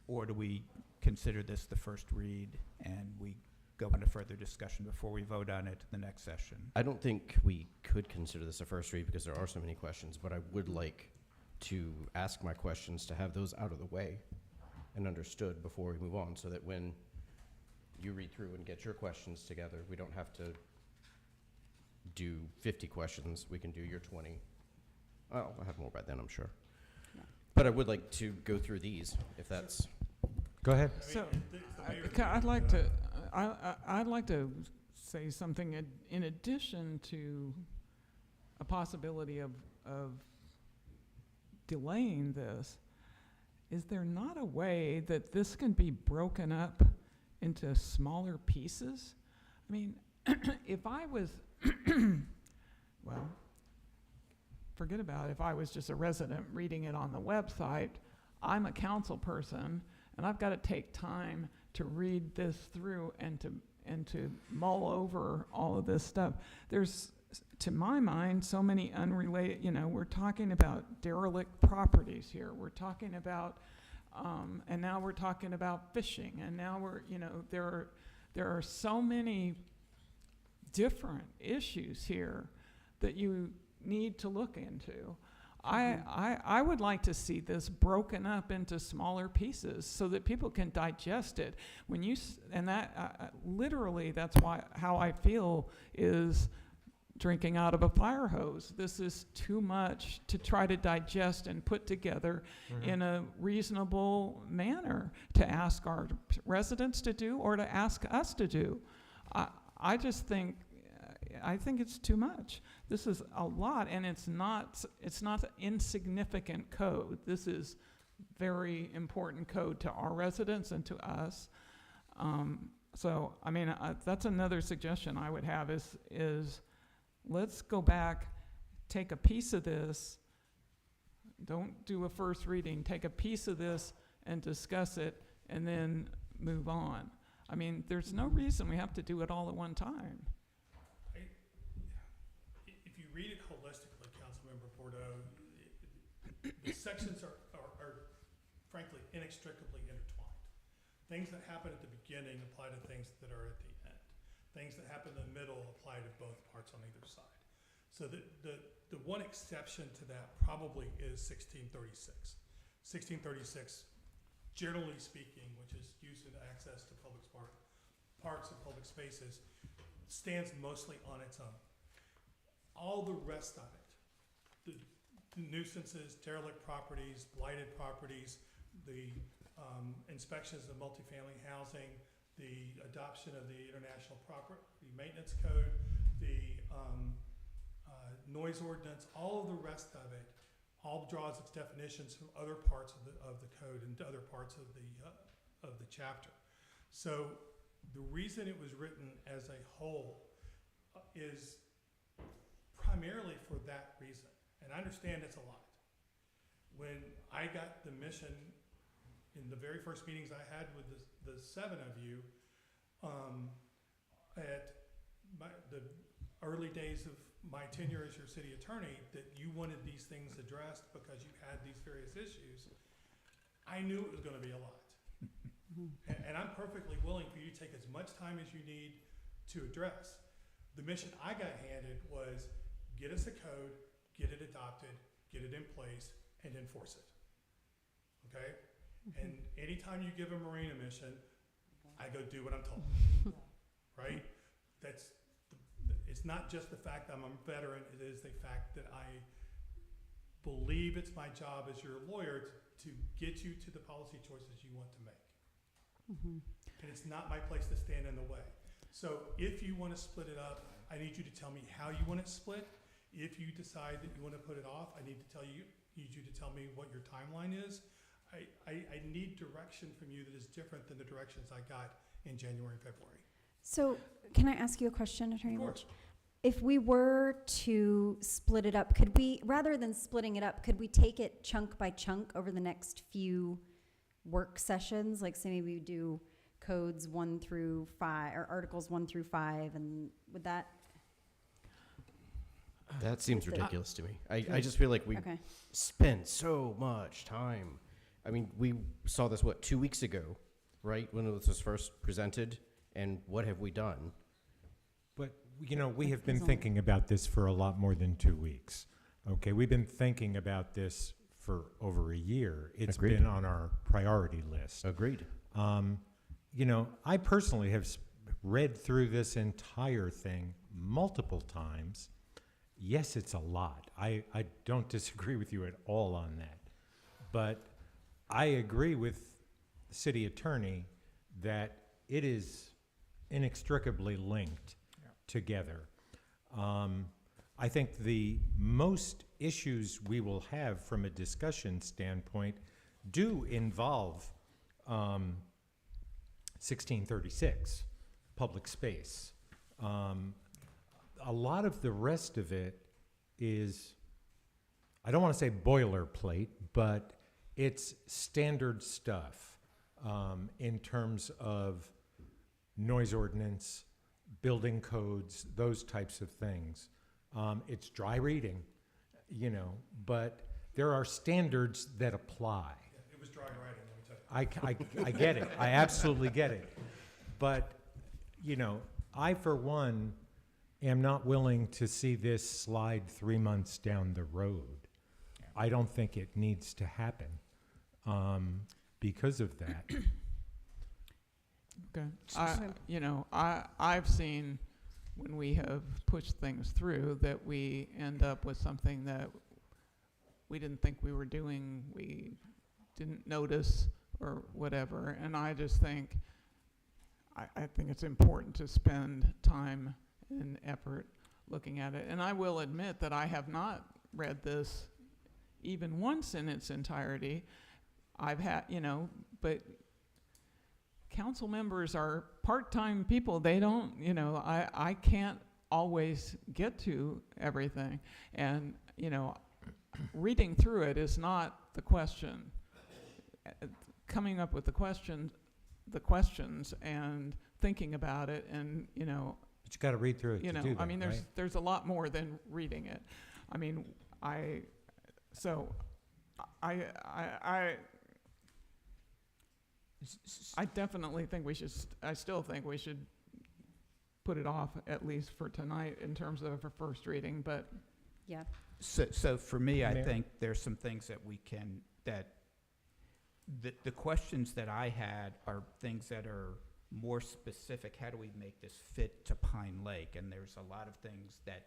or do we consider this the first read and we go into further discussion before we vote on it the next session? I don't think we could consider this a first read because there are so many questions, but I would like to ask my questions to have those out of the way and understood before we move on, so that when you read through and get your questions together, we don't have to do 50 questions. We can do your 20. I'll have more by then, I'm sure. Yeah. But I would like to go through these, if that's... Go ahead. I mean, So I'd like to say something in addition to a possibility of delaying this. Is there not a way that this can be broken up into smaller pieces? I mean, if I was, well, forget about it. If I was just a resident reading it on the website, I'm a council person, and I've got to take time to read this through and to mull over all of this stuff. There's, to my mind, so many unrelated, we're talking about derelict properties here. We're talking about, and now we're talking about fishing, and now there are so many different issues here that you need to look into. I would like to see this broken up into smaller pieces so that people can digest it. When you literally, that's how I feel is drinking out of a fire hose. This is too much to try to digest and put together in a reasonable manner to ask our residents to do or to ask us to do. I just think, I think it's too much. This is a lot, and it's not insignificant code. This is very important code to our residents and to us. So, I mean, that's another suggestion I would have is let's go back, take a piece of this, don't do a first reading, take a piece of this and discuss it and then move on. I mean, there's no reason we have to do it all at one time. If you read it holistically, Councilmember Bordeaux, the sections are frankly inextricably intertwined. Things that happen at the beginning apply to things that are at the end. Things that happen in the middle apply to both parts on either side. So the one exception to that probably is 1636. 1636, generally speaking, which is use and access to public parks and public spaces, stands mostly on its own. All the rest of it, the nuisances, derelict properties, blighted properties, the inspections of multifamily housing, the adoption of the International Property Maintenance Code, the noise ordinance, all of the rest of it, all draws its definitions from other parts of the code and other parts of the chapter. So the reason it was written as a whole is primarily for that reason. And I understand it's a lot. When I got the mission in the very first meetings I had with the 7 of you, at the early days of my tenure as your city attorney, that you wanted these things addressed because you had these various issues, I knew it was going to be a lot. And I'm perfectly willing for you to take as much time as you need to address. The mission I got handed was get us a code, get it adopted, get it in place, and enforce it. Okay? And anytime you give a marina mission, I go do what I'm told. Right? It's not just the fact that I'm a veteran, it is the fact that I believe it's my job as your lawyer to get you to the policy choices you want to make. And it's not my place to stand in the way. So if you want to split it up, I need you to tell me how you want it split. If you decide that you want to put it off, I need you to tell me what your timeline is. I need direction from you that is different than the directions I got in January and February. So, can I ask you a question, Attorney Of Lynch? course. If we were to split it up, could we, rather than splitting it up, could we take it chunk by chunk over the next few work sessions? Like, say maybe we do codes 1 through 5, or articles 1 through 5, and would that? That seems Is it- ridiculous to me. I just feel like we Okay. spend so much time. I mean, we saw this, 2 weeks ago, right? When it was first presented, and what have we done? But, you know, we have been There's only- thinking about this for a lot more than 2 weeks. Okay, we've been thinking about this for over a year. It's Agreed. been on our priority list. Agreed. You know, I personally have read through this entire thing multiple times. Yes, it's a lot. I don't disagree with you at all on that. But I agree with the city attorney that it is inextricably linked together. I think the most issues we will have from a discussion standpoint do involve 1636, public space. A lot of the rest of it is, I don't want to say boilerplate, but it's standard stuff in terms of noise ordinance, building codes, those types of things. It's dry reading, you know, but there are standards that apply. Yeah, it was dry writing, let me tell you. I get it. I absolutely get it. But, you know, I, for one, am not willing to see this slide 3 months down the road. I don't think it needs to happen because of that. Okay. I've seen when we have pushed things through that we end up with something that we didn't think we were doing, we didn't notice or whatever. And I just think, I think it's important to spend time and effort looking at it. And I will admit that I have not read this even once in its entirety. I've had, but council members are part-time people. They don't, I can't always get to everything. And, reading through it is not the question. Coming up with the questions and thinking about it and, But you got to read through it to do that, I mean, right? there's a lot more than reading it. I mean, I definitely think I still think we should put it off at least for tonight in terms of a first reading, but Yeah. So for me, I Mayor? think there's some things that the questions that I had are things that are more specific. How do we make this fit to Pine Lake? And there's a lot of things that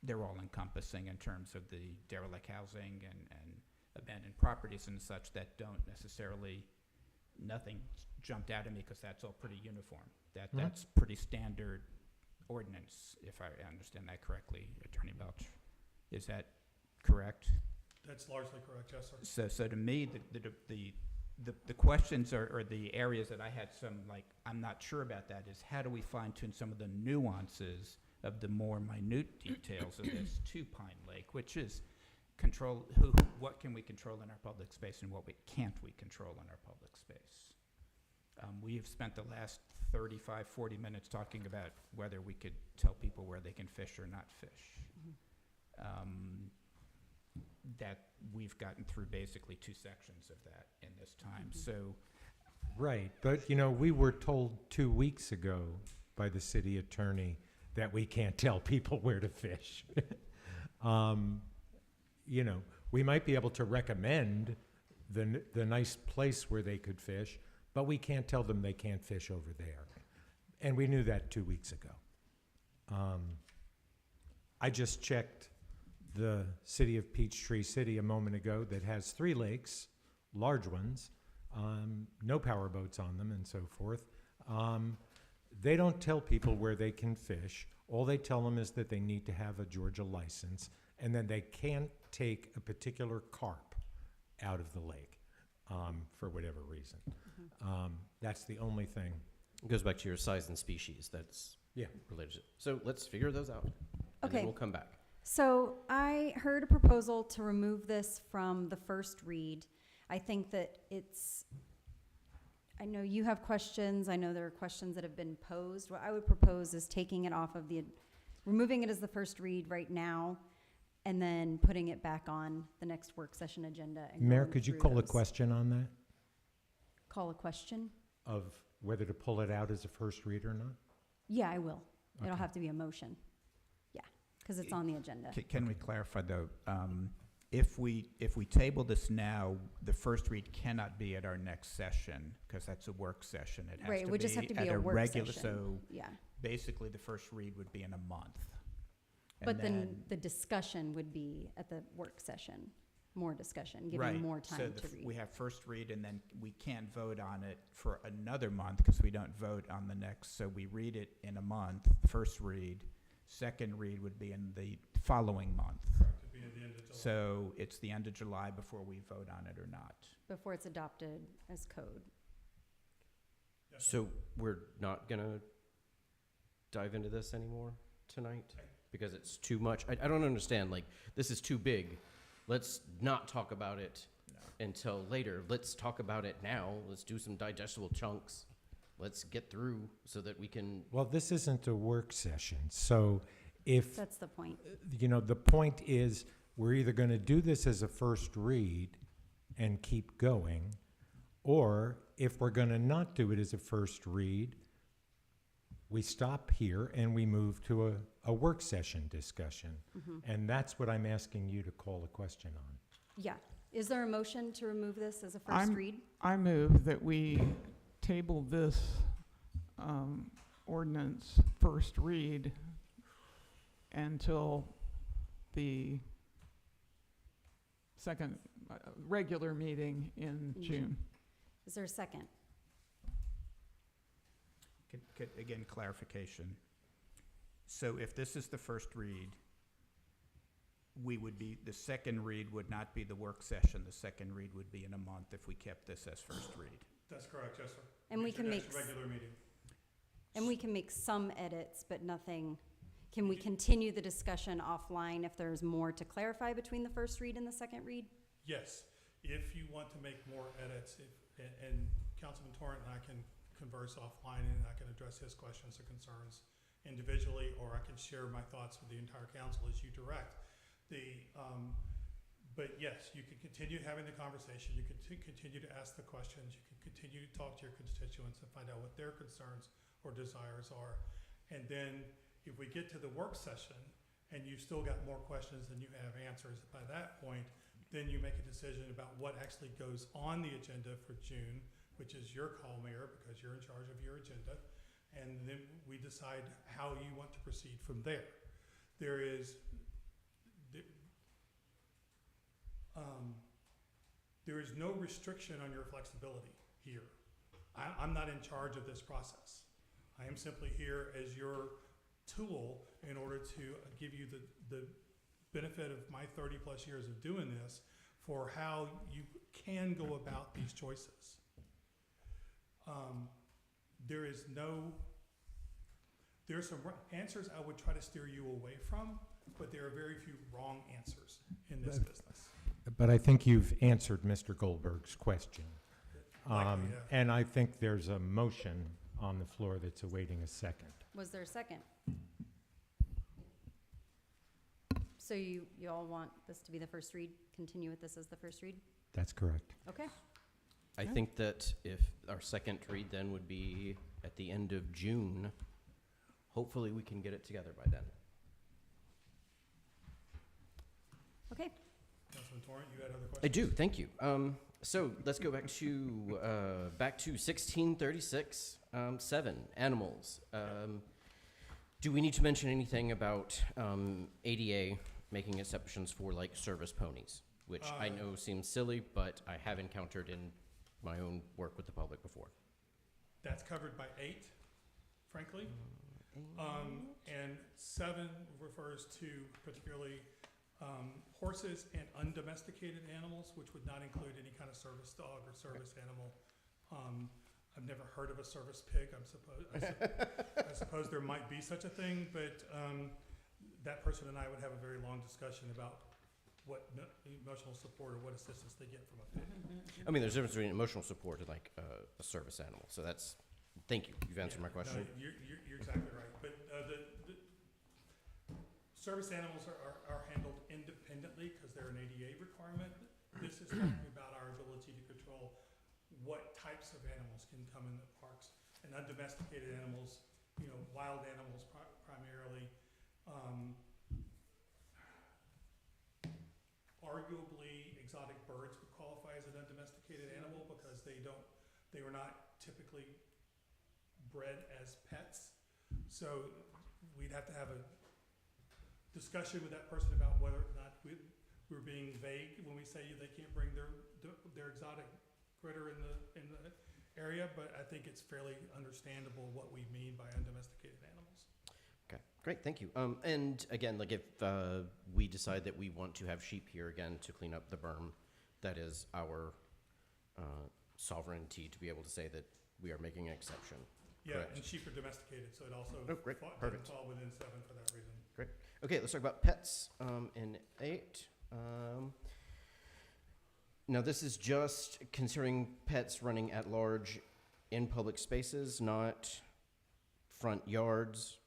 they're all encompassing in terms of the derelict housing and abandoned properties and such that don't necessarily, nothing jumped out at me because that's all pretty uniform. That's pretty standard ordinance, if I understand that correctly, Attorney Belch. Is that correct? That's largely correct, yes, sir. So to me, the questions or the areas that I had some, like, I'm not sure about that, is how do we fine tune some of the nuances of the more minute details of this to Pine Lake, which is control, what can we control in our public space and what can't we control in our public space? We have spent the last 35, 40 minutes talking about whether we could tell people where they can fish or not fish. That we've gotten through basically 2 sections of that in this time. So Right, but we were told 2 weeks ago by the city attorney that we can't tell people where to fish. We might be able to recommend the nice place where they could fish, but we can't tell them they can't fish over there. And we knew that 2 weeks ago. I just checked the city of Peachtree City a moment ago that has 3 lakes, large ones, no power boats on them and so forth. They don't tell people where they can fish. All they tell them is that they need to have a Georgia license, and then they can't take a particular carp out of the lake for whatever reason. That's the only thing. It goes back to your size and species. That's Yeah. related to. So let's figure those out. And Okay. then we'll come back. So I heard a proposal to remove this from the first read. I think that I know you have questions. I know there are questions that have been posed. What I would propose is taking it off of removing it as the first read right now, and then putting it back on the next work session agenda. And Mayor, going could you through call a those. question on that, Call a question? of whether to pull it out as a first read or not? Yeah, I will. It'll Okay. have to be a motion. Yeah, because it's on the agenda. Can we clarify, though, if we table this now, the first read cannot be at our next session, because that's a work session. It has Right, to it would just have to be at a work regular. session. So Yeah, basically, the first read would be in a month. And but then the discussion would be at the work session, more discussion, giving right, more so time to read. we have first read, and then we can't vote on it for another month, because we don't vote on the next. So we read it in a month, first read. Second read would be in the following month. Could be at the end of July. So it's the end of July before we vote on it or not. Before it's adopted as code. Yes, sir. So we're not gonna dive into this anymore tonight because it's too much. I don't understand. Like, this is too big. Let's not talk about it until later. Let's talk about it now. Let's do some digestible chunks. Let's get through so that we can. Well, this isn't a work session, so if, That's the point. the point is, we're either going to do this as a first read and keep going, or if we're going to not do it as a first read, we stop here and we move to a work session discussion. And that's what I'm asking you to call a question on. Yeah. Is there a motion to remove this as a first read? I move that we table this ordinance first read until the second regular meeting in June. Is there a second? Again, clarification. So if this is the first read, we would be, the second read would not be the work session. The second read would be in a month if we kept this as first read. That's correct, yes, sir. And we It's your can next make regular meeting. And we can make some edits, but nothing, can we continue the discussion offline if there's more to clarify between the first read and the second read? Yes, if you want to make more edits, and Councilman Torrent and I can converse offline, and I can address his questions or concerns individually, or I can share my thoughts with the entire council as you direct. But yes, you can continue having the conversation, you can continue to ask the questions, you can continue to talk to your constituents and find out what their concerns or desires are. And then if we get to the work session and you've still got more questions than you have answers, by that point, then you make a decision about what actually goes on the agenda for June, which is your call, Mayor, because you're in charge of your agenda. And then we decide how you want to proceed from there. There is no restriction on your flexibility here. I'm not in charge of this process. I am simply here as your tool in order to give you the benefit of my 30-plus years of doing this for how you can go about these choices. There are some answers I would try to steer you away from, but there are very few wrong answers in this business. But I think you've answered Mr. Goldberg's question. Likely, yeah. And I think there's a motion on the floor that's awaiting a second. Was there a second? So you all want this to be the first read, continue with this as the first read? That's correct. Okay. I think that if our second read then would be at the end of June, hopefully we can get it together by then. Okay. Councilman Torrent, you had other questions? I do, thank you. So let's go back to 1636, 7, animals. Do we need to mention anything about ADA making exceptions for like service ponies, which I know seems silly, but I have encountered in my own work with the public before? That's covered by 8, frankly. And 7 refers to particularly horses and undomesticated animals, which would not include any kind of service dog or service animal. I've never heard of a service pig. I suppose there might be such a thing, but that person and I would have a very long discussion about what emotional support or what assistance they get from a pig. I mean, there's a difference between emotional support and like a service animal. So that's, thank you. You've answered my question. No, you're exactly right. But the service animals are handled independently because they're an ADA requirement. This is talking about our ability to control what types of animals can come in the parks. And undomesticated animals, wild animals primarily, arguably exotic birds would qualify as an undomesticated animal because they were not typically bred as pets. So we'd have to have a discussion with that person about whether or not we're being vague when we say they can't bring their exotic critter in the area, but I think it's fairly understandable what we mean by undomesticated animals. Okay, great, thank you. And again, like if we decide that we want to have sheep here again to clean up the berm, that is our sovereignty to be able to say that we are making an exception. Yeah, Correct. and sheep are domesticated, so it also Great, doesn't perfect. fall within 7 for that reason. Great. Okay, let's talk about pets in 8. Now, this is just considering pets running at large in public spaces, not front yards.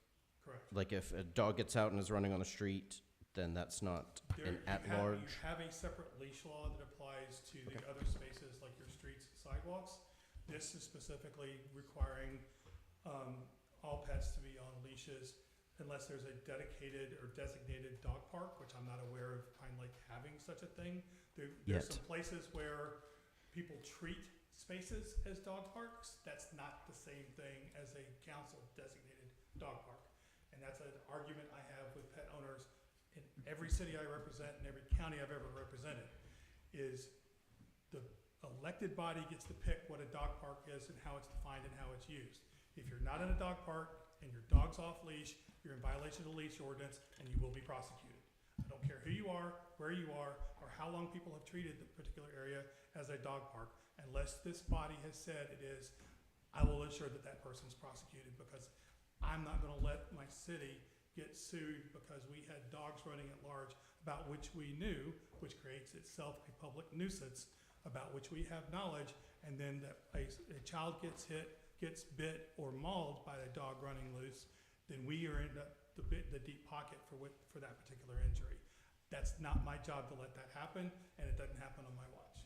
Correct. Like if a dog gets out and is running on the street, then that's not an at-large. You have a separate leash law that applies to the other spaces like your streets and sidewalks. This is specifically requiring all pets to be on leashes unless there's a dedicated or designated dog park, which I'm not aware of Pine Lake having such a thing. There's some places where people treat spaces as dog parks. That's not the same thing as a council designated dog park. And that's an argument I have with pet owners in every city I represent and every county I've ever represented, is the elected body gets to pick what a dog park is and how it's defined and how it's used. If you're not in a dog park and your dog's off leash, you're in violation of the leash ordinance and you will be prosecuted. I don't care who you are, where you are, or how long people have treated the particular area as a dog park, unless this body has said it is, I will ensure that that person's prosecuted, because I'm not gonna let my city get sued because we had dogs running at large about which we knew, which creates itself a public nuisance, about which we have knowledge, and then that a child gets hit, gets bit or mauled by a dog running loose, then we are in the deep pocket for that particular injury. That's not my job to let that happen, and it doesn't happen on my watch.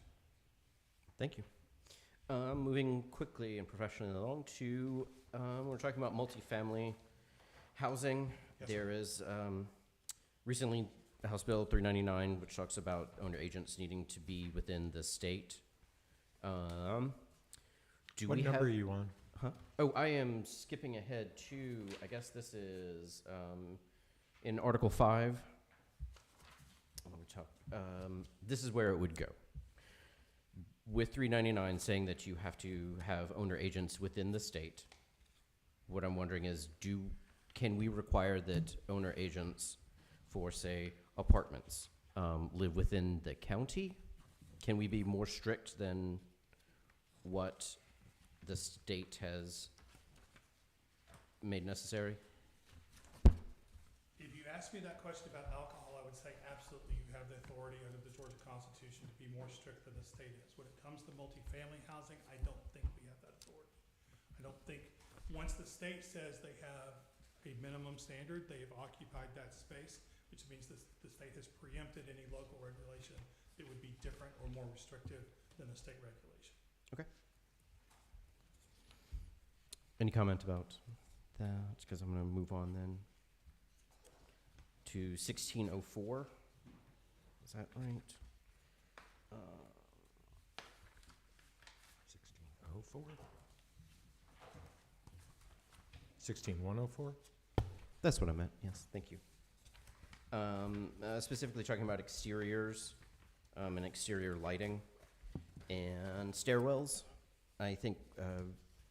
Thank you. Moving quickly and professionally along to, we're talking about multifamily housing. Yes, There is recently House Bill 399, which talks about owner agents needing to be within the state. Do What we number have? are you on? Huh? Oh, I am skipping ahead to, I guess this is in Article 5. Let me talk. This is where it would go. With 399 saying that you have to have owner agents within the state, what I'm wondering is, can we require that owner agents for, say, apartments live within the county? Can we be more strict than what the state has made necessary? If you ask me that question about alcohol, I would say absolutely you have the authority under the Georgia Constitution to be more strict than the state is. When it comes to multifamily housing, I don't think we have that authority. I don't think, once the state says they have a minimum standard, they have occupied that space, which means the state has preempted any local regulation that would be different or more restrictive than the state regulation. Any comment about that? Because I'm going to move on then to 1604. Is that right? 1604? 16104? That's what I meant. Yes, thank you. Specifically talking about exteriors and exterior lighting and stairwells. I think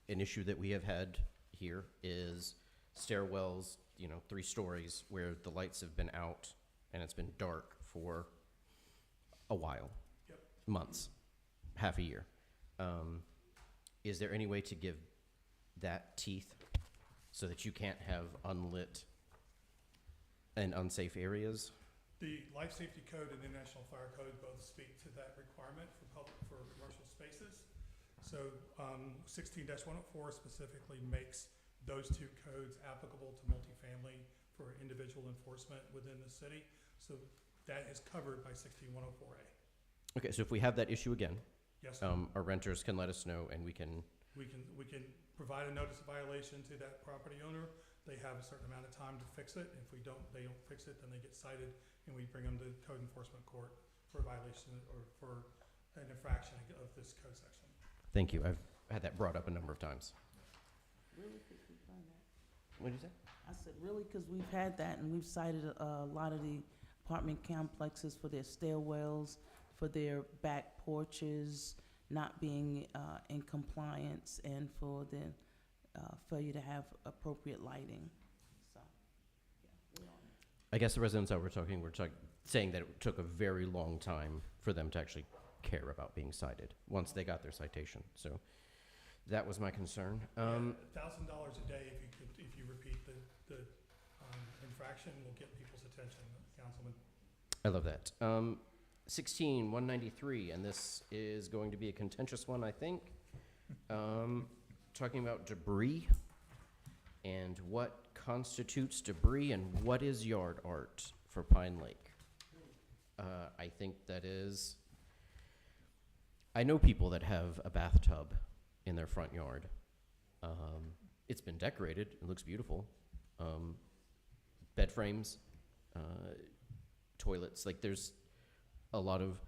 an issue that we have had here is stairwells, 3 stories where the lights have been out and it's been dark for a while. Yep. Months, half a year. Is there any way to give that teeth so that you can't have unlit and unsafe areas? The Life Safety Code and the National Fire Code both speak to that requirement for commercial spaces. So 16-104 specifically makes those 2 codes applicable to multifamily for individual enforcement within the city. So that is covered by 16104A. Okay, so if we have that issue again, Yes, sir. our renters can let us know and we can, We can provide a notice of violation to that property owner. They have a certain amount of time to fix it. If they don't fix it, then they get cited and we bring them to code enforcement court for a violation or for an infraction of this code section. thank you. I've had that brought up a number of times. Really, 'cause we've done that. What did you say? I said, really, because we've had that, and we've cited a lot of the apartment complexes for their stairwells, for their back porches not being in compliance, and for the failure to have appropriate lighting. So, yeah, we're on it. I guess the residents that we're talking, saying that it took a very long time for them to actually care about being cited once they got their citation. So that was my concern. $1,000 a day if you repeat the infraction will get people's attention, Councilman. I love that. 16193, and this is going to be a contentious one, I think. Talking about debris and what constitutes debris and what is yard art for Pine Lake. I think that is, I know people that have a bathtub in their front yard. It's been decorated, it looks beautiful. Bed frames, toilets, like there's a lot of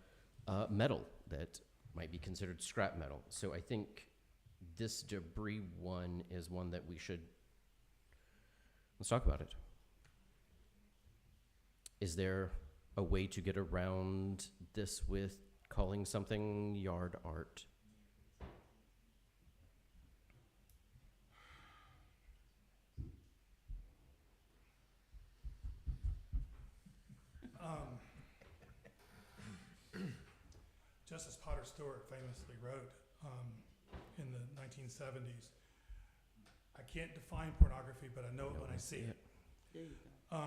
metal that might be considered scrap metal. So I think this debris one is one that we should, let's talk about it. Is there a way to get around this with calling something yard art? Justice Potter Stewart famously wrote in the 1970s, I can't define pornography, but I know it when I see it. There you go.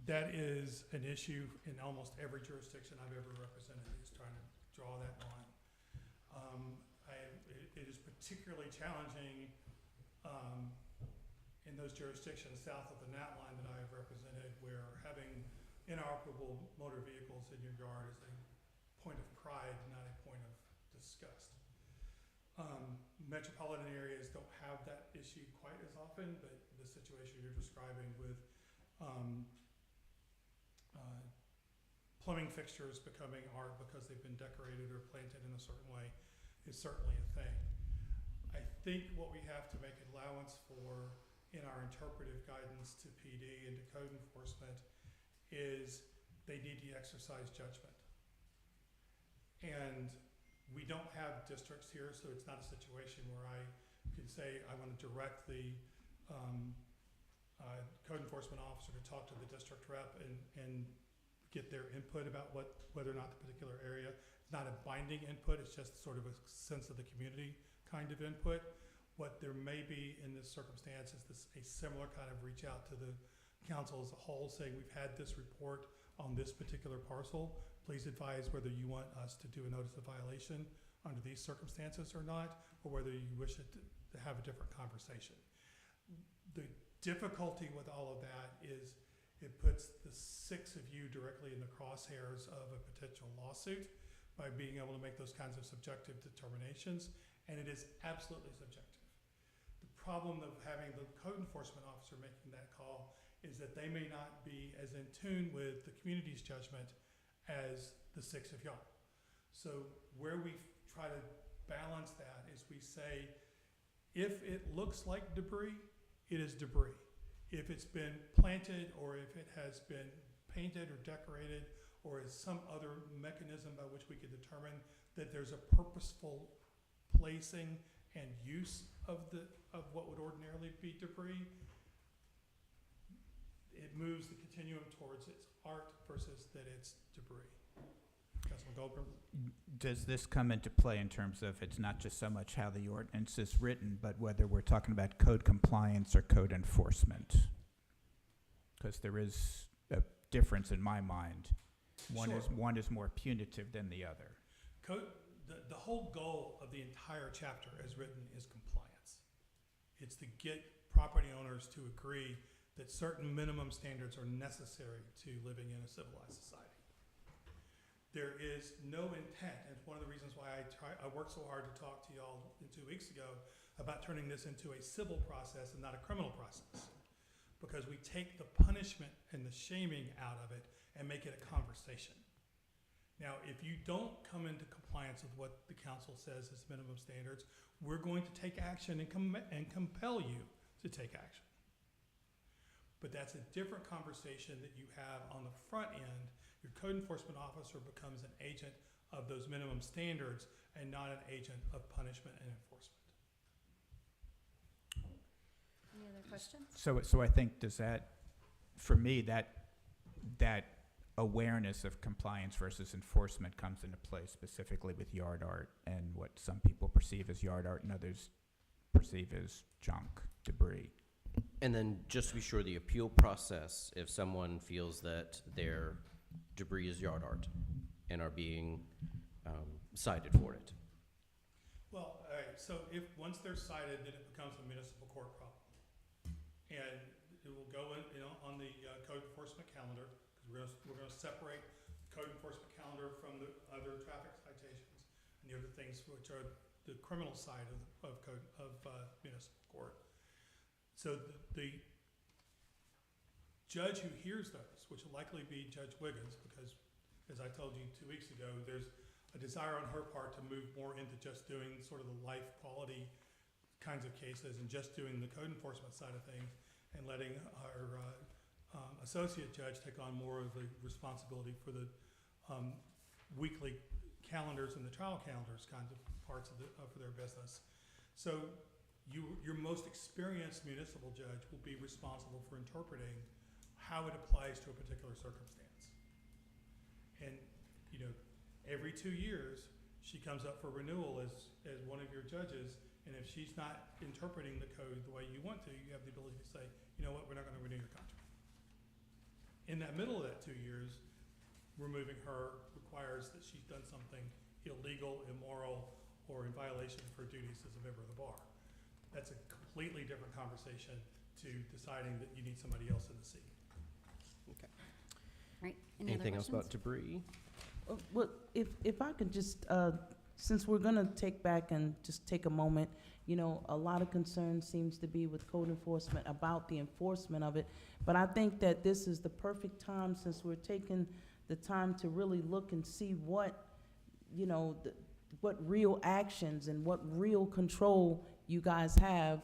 That is an issue in almost every jurisdiction I've ever represented, is trying to draw that line. It is particularly challenging in those jurisdictions south of the NAT line that I have represented, where having inoperable motor vehicles in your yard is a point of pride, not a point of disgust. Metropolitan areas don't have that issue quite as often, but the situation you're describing with plumbing fixtures becoming art because they've been decorated or planted in a certain way is certainly a thing. I think what we have to make allowance for in our interpretive guidance to PD and to code enforcement is they need to exercise judgment. And we don't have districts here, so it's not a situation where I can say I want to direct the code enforcement officer to talk to the district rep and get their input about whether or not the particular area. It's not a binding input, it's just sort of a sense of the community kind of input. What there may be in this circumstance is a similar kind of reach out to the council as a whole, saying we've had this report on this particular parcel. Please advise whether you want us to do a notice of violation under these circumstances or not, or whether you wish it to have a different conversation. The difficulty with all of that is it puts the 6 of you directly in the crosshairs of a potential lawsuit by being able to make those kinds of subjective determinations, and it is absolutely subjective. The problem of having the code enforcement officer making that call is that they may not be as in tune with the community's judgment as the 6 of y'all. So where we try to balance that is we say, if it looks like debris, it is debris. If it's been planted or if it has been painted or decorated or is some other mechanism by which we can determine that there's a purposeful placing and use of what would ordinarily be debris, it moves the continuum towards its art versus that it's debris. Councilman Goldberg? Does this come into play in terms of it's not just so much how the ordinance is written, but whether we're talking about code compliance or code enforcement? Because there is a difference in my mind. One is more punitive than the other. The whole goal of the entire chapter as written is compliance. It's to get property owners to agree that certain minimum standards are necessary to living in a civilized society. There is no intent, and it's one of the reasons why I worked so hard to talk to y'all 2 weeks ago about turning this into a civil process and not a criminal process. Because we take the punishment and the shaming out of it and make it a conversation. Now, if you don't come into compliance with what the council says is minimum standards, we're going to take action and compel you to take action. But that's a different conversation that you have on the front end. Your code enforcement officer becomes an agent of those minimum standards and not an agent of punishment and enforcement. Any other questions? So I think for me, that awareness of compliance versus enforcement comes into play specifically with yard art and what some people perceive as yard art and others perceive as junk, debris. And then just to be sure, the appeal process, if someone feels that their debris is yard art and are being cited for it. Well, all right, so once they're cited, then it becomes a municipal court problem. And it will go on the code enforcement calendar, because we're gonna separate the code enforcement calendar from the other traffic citations and the other things which are the criminal side of municipal court. So the judge who hears those, which will likely be Judge Wiggins, because as I told you 2 weeks ago, there's a desire on her part to move more into just doing sort of the life quality kinds of cases and just doing the code enforcement side of things and letting our associate judge take on more of the responsibility for the weekly calendars and the trial calendars kinds of parts of for their business. So your most experienced municipal judge will be responsible for interpreting how it applies to a particular circumstance. And Every 2 years, she comes up for renewal as one of your judges, and if she's not interpreting the code the way you want to, you have the ability to say, you know what, we're not gonna renew your contract. In that middle of that 2 years, removing her requires that she's done something illegal, immoral, or in violation of her duties as a member of the bar. That's a completely different conversation to deciding that you need somebody else in the seat. Right, any other Anything else questions? about debris? Well, if I could just, since we're gonna take back and just take a moment, you know, a lot of concern seems to be with code enforcement about the enforcement of it. But I think that this is the perfect time, since we're taking the time to really look and see what, you know, what real actions and what real control you guys have,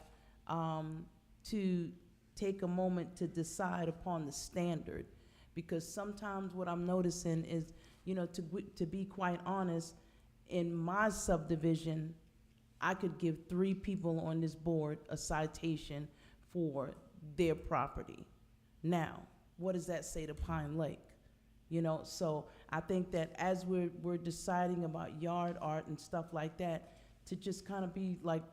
to take a moment to decide upon the standard. Because sometimes what I'm noticing is, you know, to be quite honest, in my subdivision, I could give 3 people on this board a citation for their property. Now, what does that say to Pine Lake? You know, so I think that as we're deciding about yard art and stuff like that, to just kind of be like,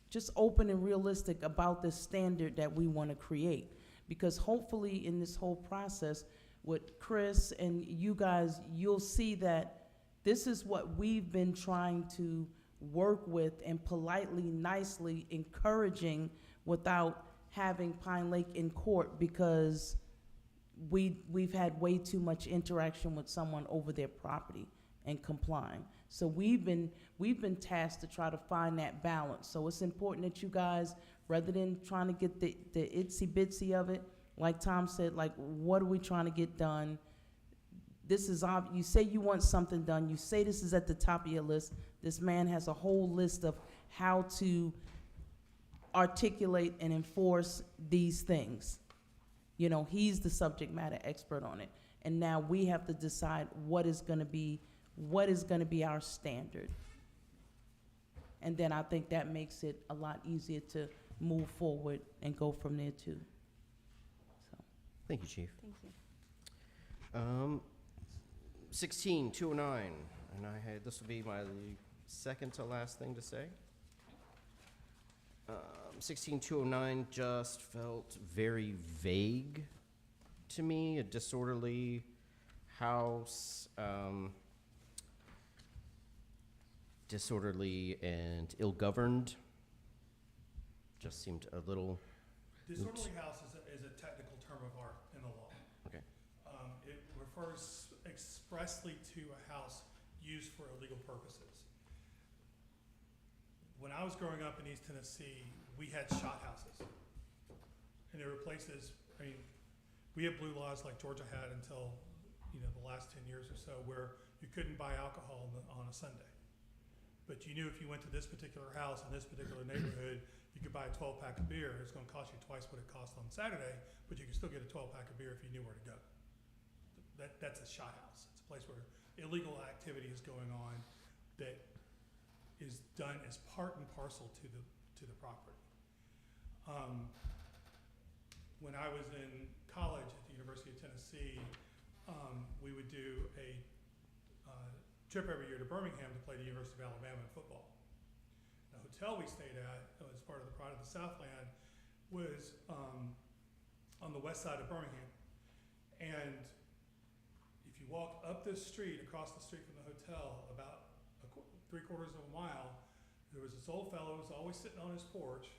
just open and realistic about the standard that we want to create. Because hopefully in this whole process, with Chris and you guys, you'll see that this is what we've been trying to work with and politely, nicely encouraging without having Pine Lake in court, because we've had way too much interaction with someone over their property and complying. So we've been tasked to try to find that balance. So it's important that you guys, rather than trying to get the itsy bitsy of it, like Tom said, like, what are we trying to get done? This is you say you want something done. You say this is at the top of your list. This man has a whole list of how to articulate and enforce these things. You know, he's the subject matter expert on it. And now we have to decide what is gonna be our standard. And then I think that makes it a lot easier to move forward and go from there too. Thank you, Chief. Thank you. 16209, and this will be my second to last thing to say. 16209 just felt very vague to me. A disorderly house, disorderly and ill-governed. Just seemed a little. Disorderly house is a technical term of art in the law. Okay. It refers expressly to a house used for illegal purposes. When I was growing up in East Tennessee, we had shot houses. And there were places, I mean, we had blue laws like Georgia had until, you know, the last 10 years or so, where you couldn't buy alcohol on a Sunday. But you knew if you went to this particular house in this particular neighborhood, you could buy a 12-pack of beer. It's going to cost you twice what it cost on Saturday, but you could still get a 12-pack of beer if you knew where to go. That's a shot house. It's a place where illegal activity is going on that is done as part and parcel to the property. When I was in college at the University of Tennessee, we would do a trip every year to Birmingham to play the University of Alabama in football. The hotel we stayed at, as part of the Pride of the Southland, was on the west side of Birmingham. And if you walk up this street, across the street from the hotel, about 3/4 of a mile, there was this old fellow who was always sitting on his porch.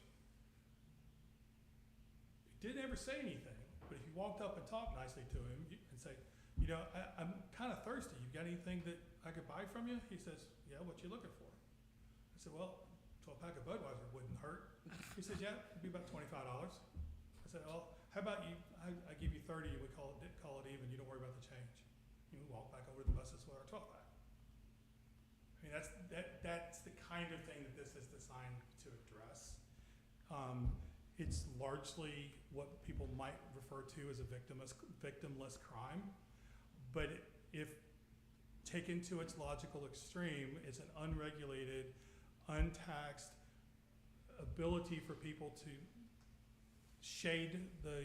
He didn't ever say anything, but if you walked up and talked nicely to him and say, you know, I'm kind of thirsty. You got anything that I could buy from you? He says, yeah, what you looking for? I said, well, 12-pack of Budweiser wouldn't hurt. He said, yeah, it'd be about $25. I said, well, how about you, I give you 30, we call it even, you don't worry about the change. You walk back over to the buses with our 12-pack. I mean, that's the kind of thing that this is designed to address. It's largely what people might refer to as a victimless crime, but if taken to its logical extreme, it's an unregulated, untaxed ability for people to shade the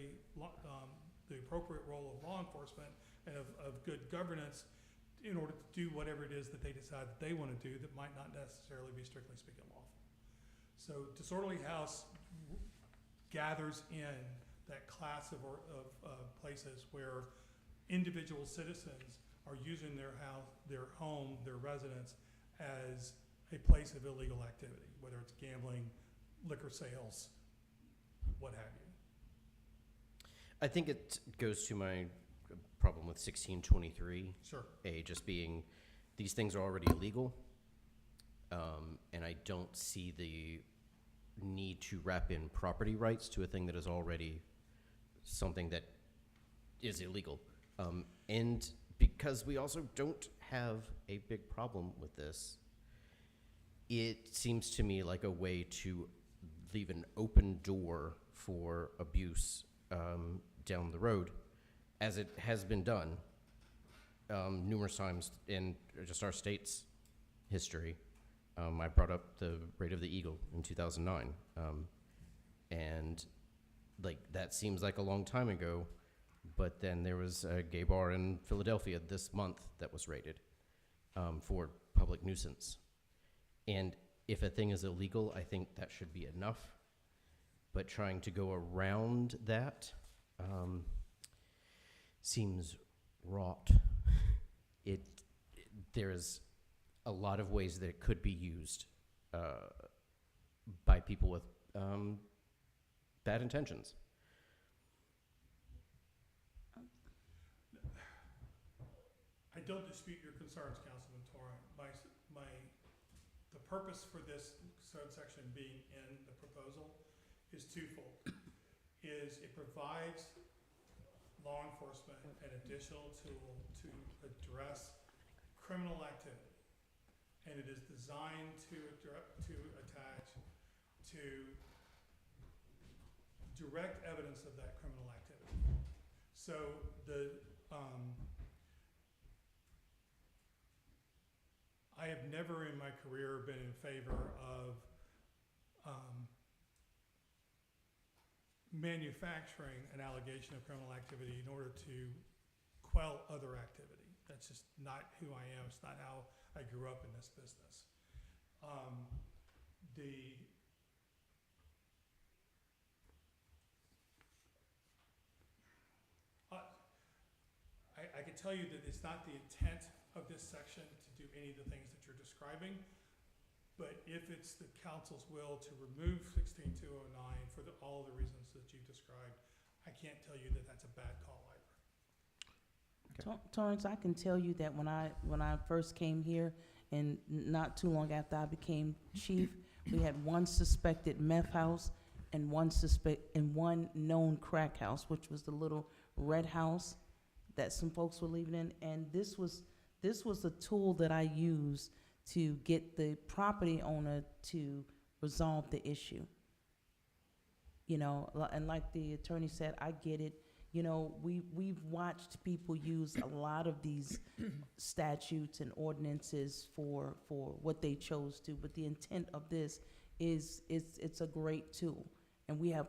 appropriate role of law enforcement and of good governance in order to do whatever it is that they decide that they want to do that might not necessarily be strictly speaking lawful. So disorderly house gathers in that class of places where individual citizens are using their house, their home, their residence as a place of illegal activity, whether it's gambling, liquor sales, what have you. I think it goes to my problem with 1623. Sure. A, just being, these things are already illegal, and I don't see the need to wrap in property rights to a thing that is already something that is illegal. And because we also don't have a big problem with this, it seems to me like a way to leave an open door for abuse down the road, as it has been done numerous times in just our state's history. I brought up the Raid of the Eagle in 2009, and like that seems like a long time ago, but then there was a gay bar in Philadelphia this month that was raided for public nuisance. And if a thing is illegal, I think that should be enough. But trying to go around that seems wrought. There's a lot of ways that it could be used by people with bad intentions. I don't dispute your concerns, Councilman Torrent. The purpose for this subsection being in the proposal is twofold. It provides law enforcement an additional tool to address criminal activity, and it is designed to attach to direct evidence of that criminal activity. So I have never in my career been in favor of manufacturing an allegation of criminal activity in order to quell other activity. That's just not who I am. It's not how I grew up in this business. I can tell you that it's not the intent of this section to do any of the things that you're describing, but if it's the council's will to remove 16209 for all the reasons that you've described, I can't tell you that that's a bad call either. Torrance, I can tell you that when I first came here, and not too long after I became chief, we had one suspected meth house and one known crack house, which was the little red house that some folks were living in. And this was a tool that I used to get the property owner to resolve the issue. You know, and like the attorney said, I get it. You know, we've watched people use a lot of these statutes and ordinances for what they chose to, but the intent of this is it's a great tool. And we have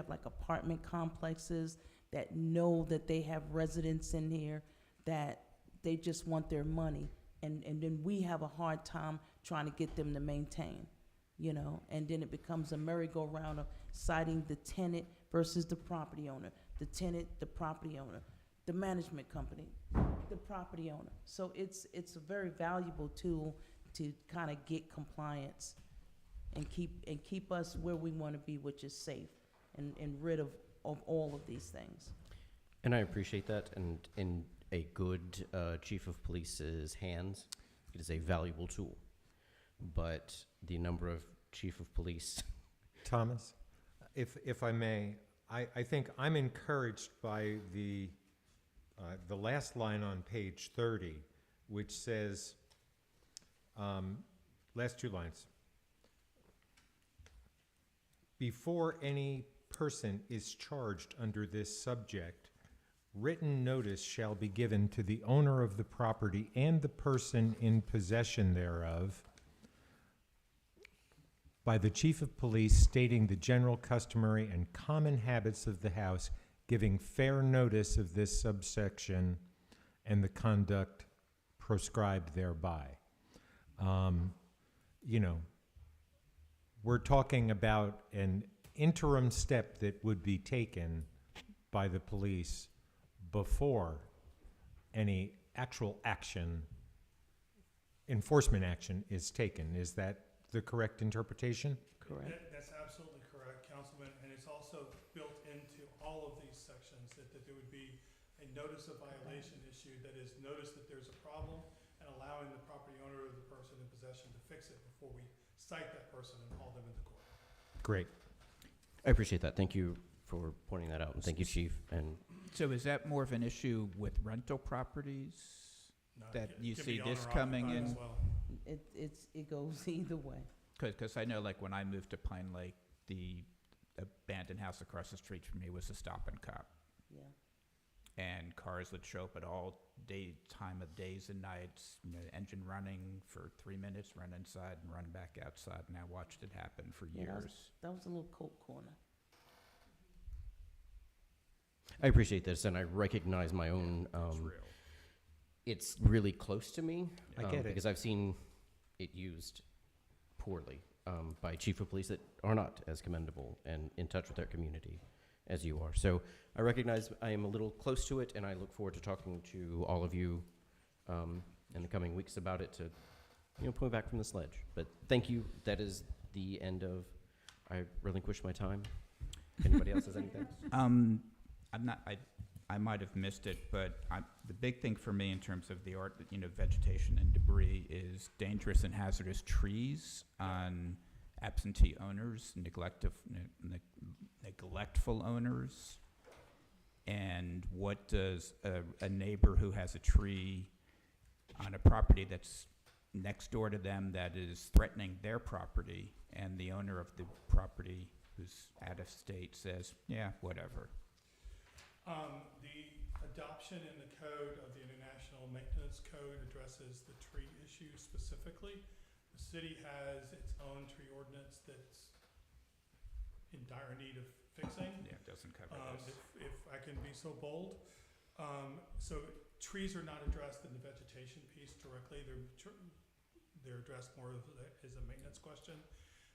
like apartment complexes that know that they have residents in here that they just want their money, and then we have a hard time trying to get them to maintain, you know, and then it becomes a merry-go-round of citing the tenant versus the property owner, the tenant, the property owner, the management company, the property owner. So it's a very valuable tool to kind of get compliance and keep us where we want to be, which is safe and rid of all of these things. And I appreciate that, and in a good chief of police's hands, it is a valuable tool. But the number of chief of police... Thomas, if I may, I think I'm encouraged by the last line on page 30, which says, last two lines, before any person is charged under this subject, written notice shall be given to the owner of the property and the person in possession thereof by the chief of police stating the general, customary, and common habits of the house, giving fair notice of this subsection and the conduct proscribed thereby. You know, we're talking about an interim step that would be taken by the police before any actual action, enforcement action is taken. Is that the correct interpretation? Correct. That's absolutely correct, Councilman, and it's also built into all of these sections that there would be a notice of violation issued, that is, notice that there's a problem, and allowing the property owner or the person in possession to fix it before we cite that person and haul them into court. Great. I appreciate that. Thank you for pointing that out, and thank you, Chief. And So is that more of an issue with rental properties? No, That it you can see be this owner coming occupied in? as well. It goes either way. Because I know, like, when I moved to Pine Lake, the abandoned house across the street from me was a Stop and Cop. Yeah. And cars would show up at all time of days and nights, you know, engine running for 3 minutes, run inside and run back outside. And I watched it happen for Yeah, years. That was a little coke corner. I appreciate this, and I recognize my own. It's real. It's really close to me. I get it. Because I've seen it used poorly by chief of police that are not as commendable and in touch with their community as you are. So I recognize I am a little close to it, and I look forward to talking to all of you in the coming weeks about it to, pull me back from the sledge. But thank you. That is the end of. I relinquish my time. If anybody else has anything? I'm not. I might have missed it, but the big thing for me in terms of the art, vegetation and debris is dangerous and hazardous trees on absentee owners, neglectful owners. And what does a neighbor who has a tree on a property that's next door to them that is threatening their property, and the owner of the property who's out of state says, yeah, whatever. The adoption in the code of the International Maintenance Code addresses the tree issue specifically. The city has its own tree ordinance that's in dire need of fixing. Yeah, it doesn't cover this. If I can be so bold. So trees are not addressed in the vegetation piece directly. They're addressed more as a maintenance question.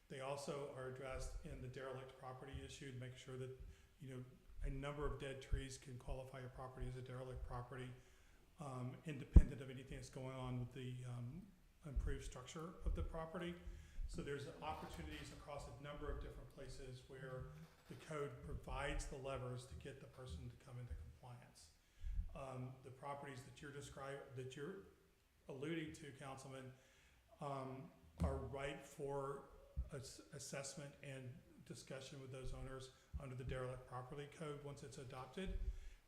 They also are addressed in the derelict property issue to make sure that, a number of dead trees can qualify your property as a derelict property, independent of anything that's going on with the improved structure of the property. So there's opportunities across a number of different places where the code provides the levers to get the person to come into compliance. The properties that you're alluding to, Councilman, are ripe for assessment and discussion with those owners under the derelict property code. Once it's adopted,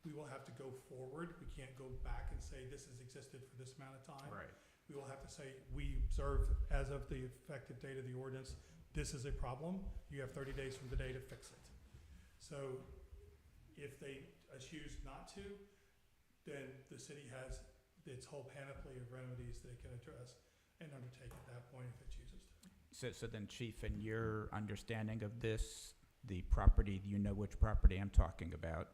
we will have to go forward. We can't go back and say this has existed for this amount of time. Right. We will have to say, we observe as of the effective date of the ordinance, this is a problem. You have 30 days from today to fix it. So if they choose not to, then the city has its whole panoply of remedies that it can address and undertake at that point if it chooses to. So then, Chief, in your understanding of this, the property, which property I'm talking about,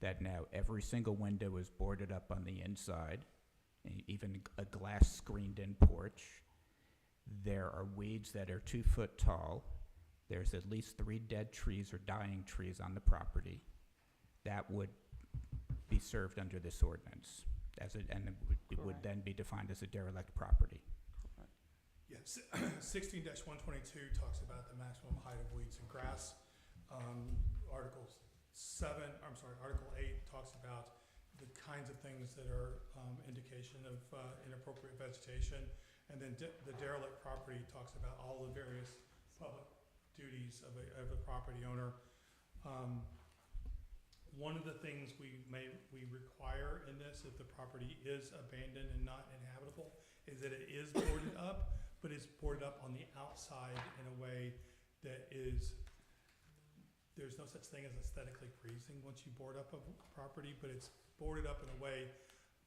that now every single window is boarded up on the inside, even a glass screened-in porch. There are weeds that are 2 foot tall. There's at least 3 dead trees or dying trees on the property. That would be served under this ordinance, and it would then be defined as a derelict property. Yes, 16-122 talks about the maximum height of weeds and grass. Article 8 talks about the kinds of things that are indication of inappropriate vegetation. And then the derelict property talks about all the various public duties of a property owner. One of the things we require in this, if the property is abandoned and not inhabitable, is that it is boarded up, but it's boarded up on the outside in a way that there's no such thing as aesthetically pleasing once you board up a property, but it's boarded up in a way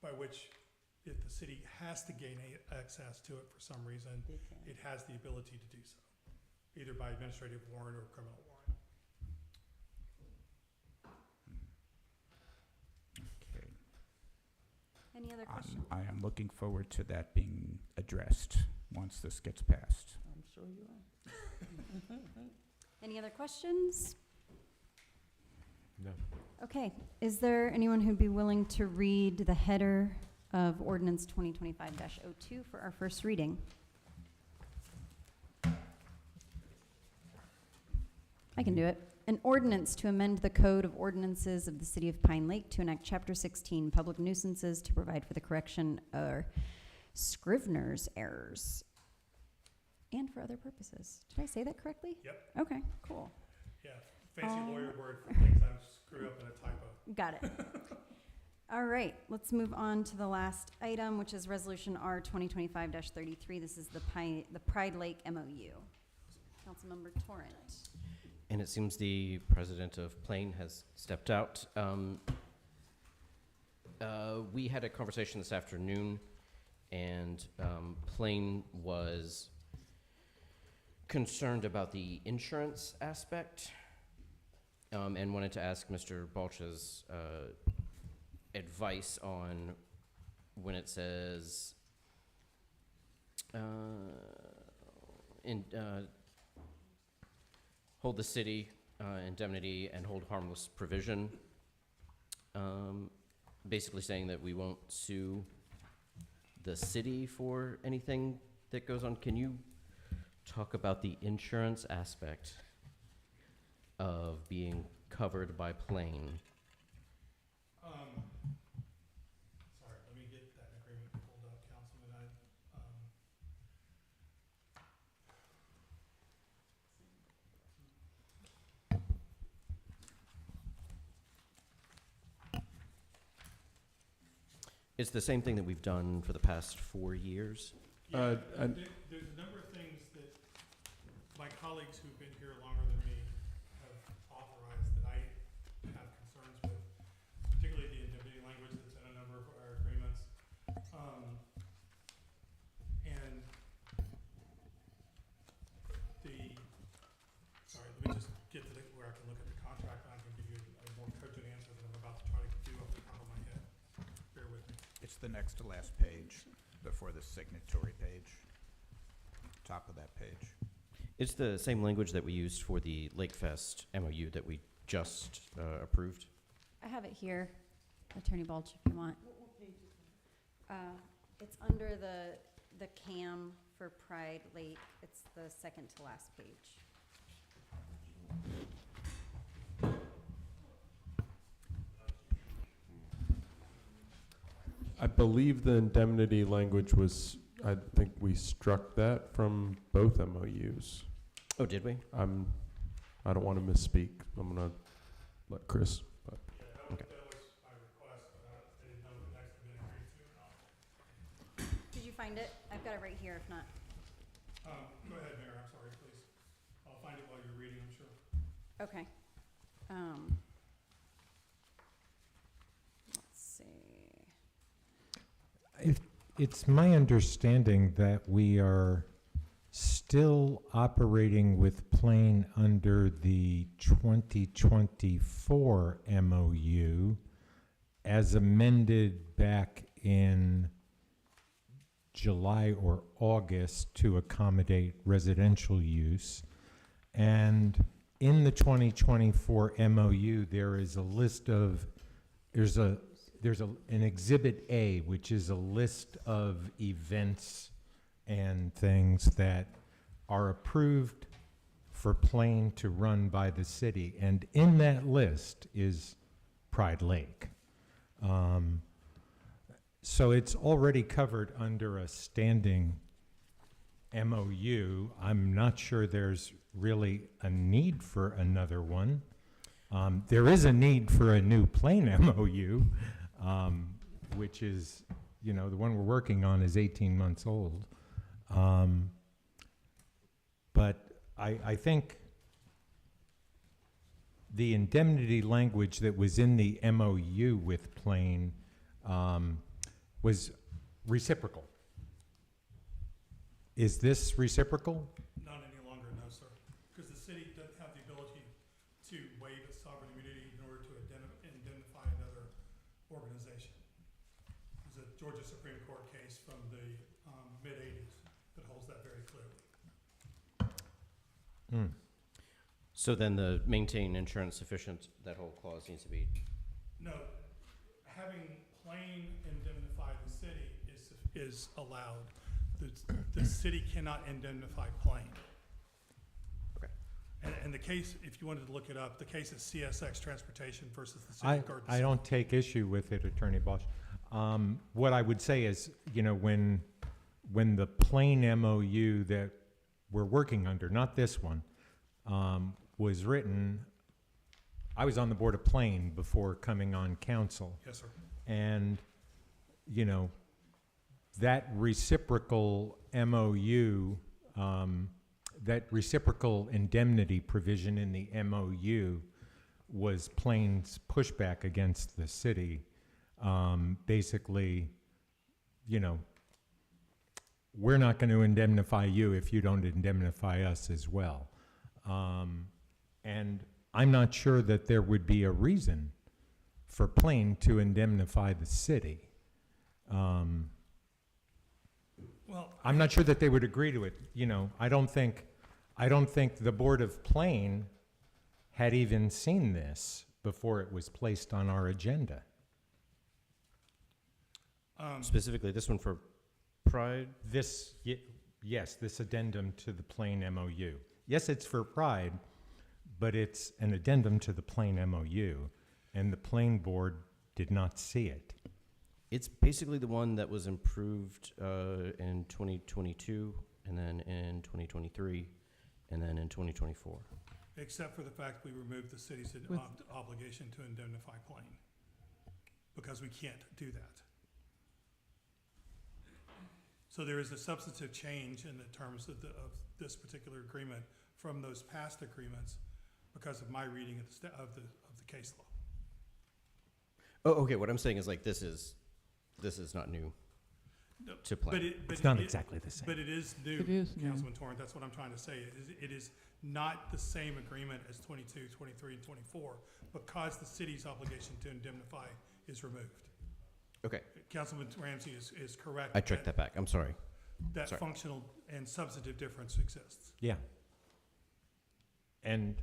by which if the city has to gain access to it for some reason, it has the ability to do so, either by administrative warrant or criminal warrant. Okay. Any other questions? I am looking forward to that being addressed once this gets passed. I'm sure you are. Any other questions? No. Okay, is there anyone who'd be willing to read the header of ordinance 2025-02 for our first reading? I can do it. An ordinance to amend the Code of Ordinances of the City of Pine Lake to enact Chapter 16, Public Nuisances, to provide for the correction of Scrivener's errors and for other purposes. Did I say that correctly? Yep. Okay, cool. Yeah, fancy Um, lawyer word for things I screw up in a typo. Got it. All right, let's move on to the last item, which is Resolution R 2025-33. This is the Pride Lake MOU. Councilmember Torrent. And it seems the president of Plain has stepped out. We had a conversation this afternoon, and Plain was concerned about the insurance aspect, and wanted to ask Mr. Balch's advice on when it says hold the city indemnity and hold harmless provision, basically saying that we won't sue the city for anything that goes on. Can you talk about the insurance aspect of being covered by Plain? Sorry, let me get that agreement pulled up, Councilman. It's the same thing that we've done for the past 4 years. Yeah, and- there's a number of things that my colleagues who've been here longer than me have authorized that I have concerns with, particularly the indemnity language that's in a number of our agreements. And sorry, let me just get to where I can look at the contract and I can give you a more cogent answer than I'm about to try to do off the top of my head. Bear with me. It's the next to last page, before the signatory page, top of that page. It's the same language that we used for the Lakefest MOU that we just approved. I have it here, Attorney Balch, if you want. It's under the CAM for Pride Lake. It's the second to last page. I believe the indemnity language was, I think we struck that from both MOUs. Oh, did we? I don't want to misspeak. I'm going to let Chris. But Okay. That was my request, but I didn't know if it actually been agreed to or not. Did you find it? I've got it right here, if not. Go ahead, Mayor, I'm sorry, please. I'll find it while you're reading, I'm sure. Okay. Let's see. It's my understanding that we are still operating with Plain under the 2024 MOU as amended back in July or August to accommodate residential use. And in the 2024 MOU, there is a list of, there's an Exhibit A, which is a list of events and things that are approved for Plain to run by the city. And in that list is Pride Lake. So it's already covered under a standing MOU. I'm not sure there's really a need for another one. There is a need for a new Plain MOU, which is, the one we're working on is 18 months old. But I think the indemnity language that was in the MOU with Plain was reciprocal. Is this reciprocal? Not any longer, no, sir. Because the city doesn't have the ability to waive its sovereign immunity in order to indemnify another organization. There's a Georgia Supreme Court case from the mid-'80s that holds that very clearly. So then the maintain insurance sufficient, that whole clause needs to be, No, having Plain indemnify the city is allowed. The city cannot indemnify Plain. Okay. And the case, if you wanted to look it up, the case is CSX Transportation versus the City of Garden I City. don't take issue with it, Attorney Bosch. What I would say is, when the plain MOU that we're working under, not this one, was written, I was on the board of Plain before coming on council. Yes, sir. And, that reciprocal MOU, that reciprocal indemnity provision in the MOU was Plain's pushback against the city. Basically, we're not going to indemnify you if you don't indemnify us as well. And I'm not sure that there would be a reason for Plain to indemnify the city. Well, I'm not sure that they would agree to it. I don't think the Board of Plain had even seen this before it was placed on our agenda. specifically this one for Pride? Yes, this addendum to the Plain MOU. Yes, it's for Pride, but it's an addendum to the Plain MOU, and the Plain Board did not see it. It's basically the one that was improved in 2022, and then in 2023, and then in 2024. except for the fact we removed the city's With- obligation to indemnify Plain, because we can't do that. So there is a substantive change in the terms of this particular agreement from those past agreements because of my reading of the case law. Oh, okay. What I'm saying is like this is not new No, to Plain. It's not exactly the same. But it is new, It is new. Councilman Torrance, that's what I'm trying to say. It is not the same agreement as 22, 23, and 24 because the city's obligation to indemnify is removed. Okay, Councilman Ramsey is correct. I checked that back. I'm sorry. That sorry. functional and substantive difference exists. Yeah. And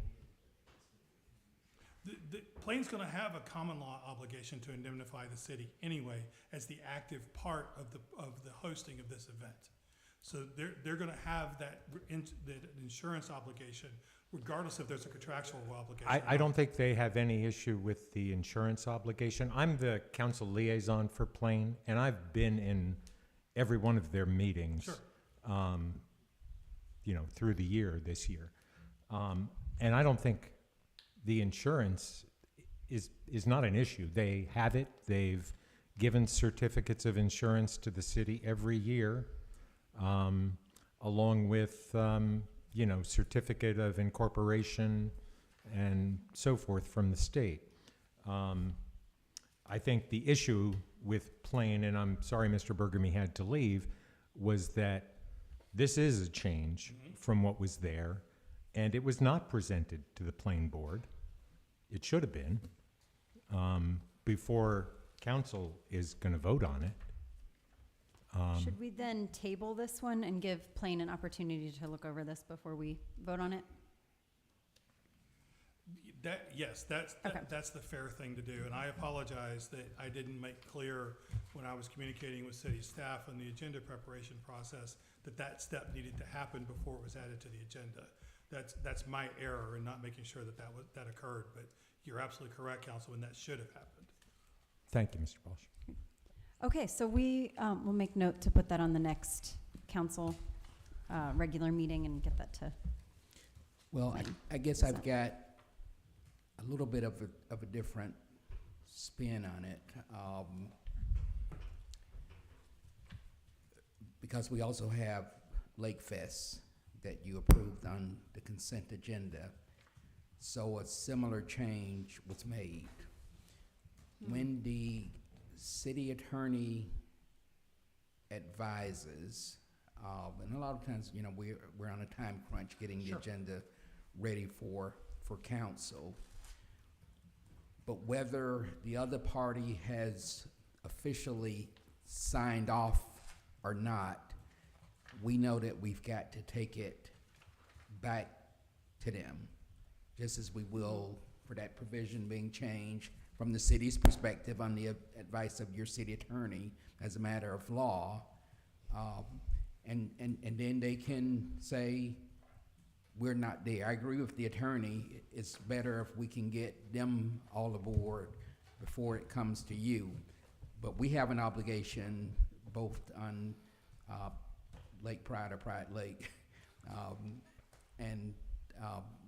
The Plain's gonna have a common law obligation to indemnify the city anyway as the active part of the hosting of this event. So they're gonna have that insurance obligation regardless if there's a contractual obligation. or I not. don't think they have any issue with the insurance obligation. I'm the council liaison for Plain, and I've been in every one of their meetings. Sure. Through the year, this year. And I don't think the insurance is not an issue. They have it. They've given certificates of insurance to the city every year, along with, certificate of incorporation and so forth from the state. I think the issue with Plain, and I'm sorry Mr. Burgamy had to leave, was that this is a change from what was there, and it was not presented to the Plain Board. It should have been, before council is going to vote on it. Should we then table this one and give Plain an opportunity to look over this before we vote on it? That's Okay. that's the fair thing to do, and I apologize that I didn't make clear when I was communicating with city staff in the agenda preparation process that step needed to happen before it was added to the agenda. That's my error in not making sure that occurred, but you're absolutely correct, Councilman, that should have happened. Thank you, Mr. Bosch. Okay, so we will make note to put that on the next council regular meeting and get that to. Well, I guess I've got a little bit of a different spin on it. Because we also have Lake Fest that you approved on the consent agenda. So a similar change was made. When the city attorney advises, and a lot of times, we're on a time crunch getting the agenda ready for council. But whether the other party has officially signed off or not, we know that we've got to take it back to them, just as we will for that provision being changed from the city's perspective on the advice of your city attorney as a matter of law. And then they can say, we're not there. I agree with the attorney. It's better if we can get them all aboard before it comes to you. But we have an obligation both on Lake Pride or Pride Lake, and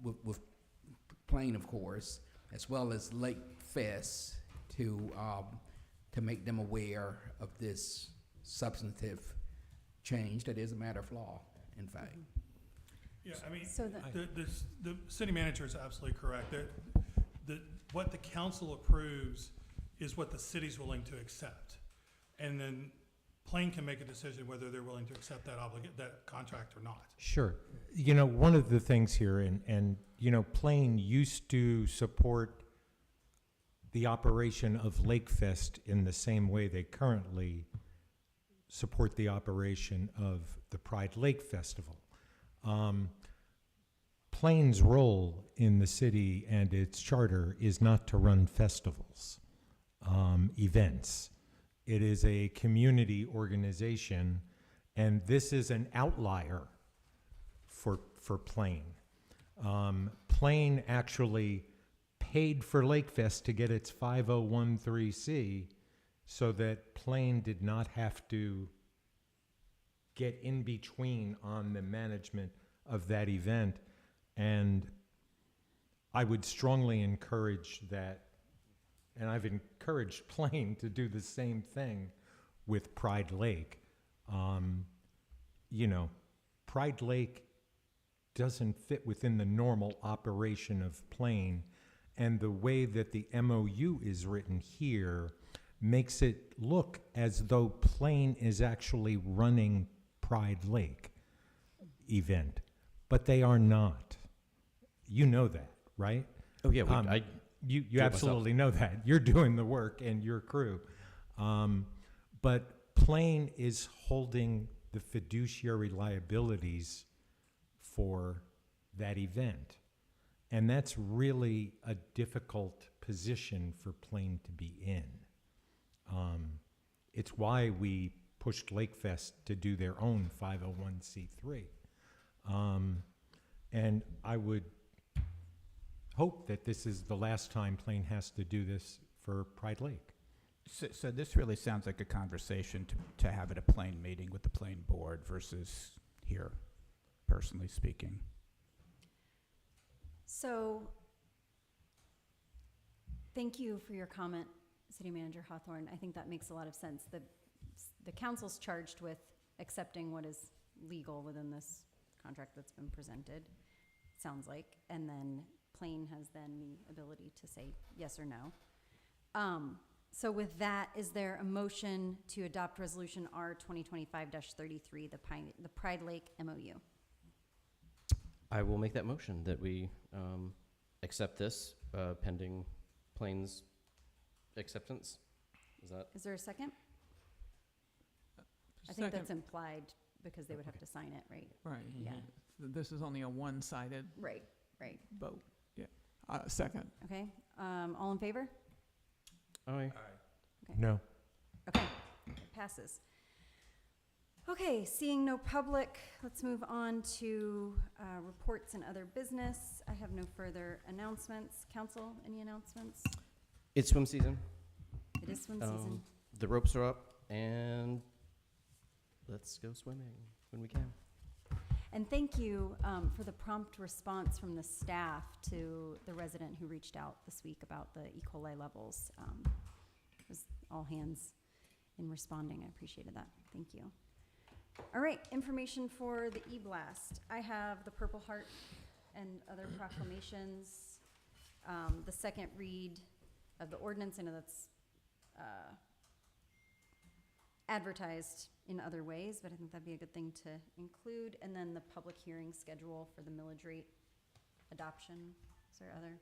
with Plain, of course, as well as Lake Fest, to make them aware of this substantive change that is a matter of law, in fact. Yeah, I mean, So the- the city manager is absolutely correct. What the council approves is what the city's willing to accept. And then Plain can make a decision whether they're willing to accept that contract or not. Sure. You know, one of the things here, and you know, Plain used to support the operation of Lake Fest in the same way they currently support the operation of the Pride Lake Festival. Plain's role in the city and its charter is not to run festivals, events. It is a community organization, and this is an outlier for Plain. Plain actually paid for Lake Fest to get its 5013C so that Plain did not have to get in between on the management of that event. And I would strongly encourage that, and I've encouraged Plain to do the same thing with Pride Lake. You know, Pride Lake doesn't fit within the normal operation of Plain, and the way that the MOU is written here makes it look as though Plain is actually running Pride Lake event, but they are not. You know that, right? Oh, yeah, You do it absolutely know that. You're doing the work and your crew. But Plain is holding the fiduciary liabilities for that event. And that's really a difficult position for Plain to be in. It's why we pushed Lake Fest to do their own 501c3. And I would hope that this is the last time Plain has to do this for Pride Lake. So this really sounds like a conversation to have at a Plain meeting with the Plain board versus here, personally speaking. So, thank you for your comment, City Manager Hawthorne. I think that makes a lot of sense. The council's charged with accepting what is legal within this contract that's been presented, sounds like, and then Plain has then the ability to say yes or no. So with that, is there a motion to adopt Resolution R 2025-33, the Pride Lake MOU? I will make that motion that we accept this pending Plain's acceptance. Is there a second? I think that's implied because they would have to sign it, right? Right. Yeah. This is only a one-sided Right. vote. Yeah. Second. Okay, all in favor? Aye. No. Okay, it passes. Okay, seeing no public, let's move on to reports and other business. I have no further announcements. Council, any announcements? It's swim season. It is swim season. The ropes are up, and let's go swimming when we can. And thank you for the prompt response from the staff to the resident who reached out this week about the E. coli levels. It was all hands in responding. I appreciated that. Thank you. All right, information for the E-Blast. I have the Purple Heart and other proclamations. The second read of the ordinance, I know that's advertised in other ways, but I think that'd be a good thing to include. And then the public hearing schedule for the millage rate adoption. Is there other?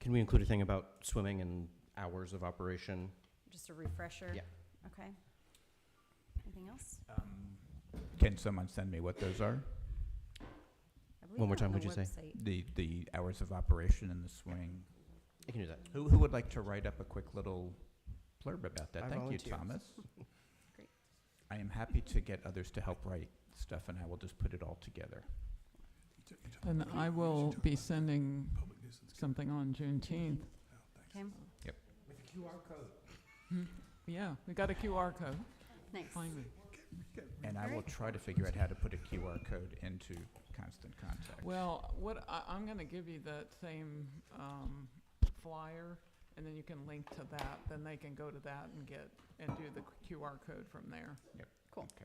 Can we include a thing about swimming and hours of operation? Just a refresher? Yeah. Okay. Anything else? Can someone send me what those are? I believe One more they're on time, the what'd you say? website. The hours of operation and the swing. I can do that. Who would like to write up a quick little blurb about that? I Thank volunteer. you, Thomas. Great. I am happy to get others to help write stuff, and I will just put it all together. And I will be sending something on Juneteenth. Okay, With a QR code. Yeah, we got a QR code, nice. finally. And I will Alright. try to figure out how to put a QR code into Constant Contact. Well, I'm gonna give you that same, flyer, and then you can link to that, then they can go to that and do the QR code from there. Okay.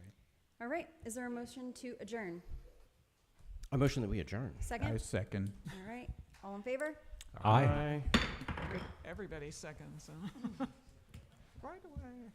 All right, is there a motion to adjourn? A motion that we adjourn. I Second? second. All right, all in favor? Aye. Everybody seconds, so. Right away.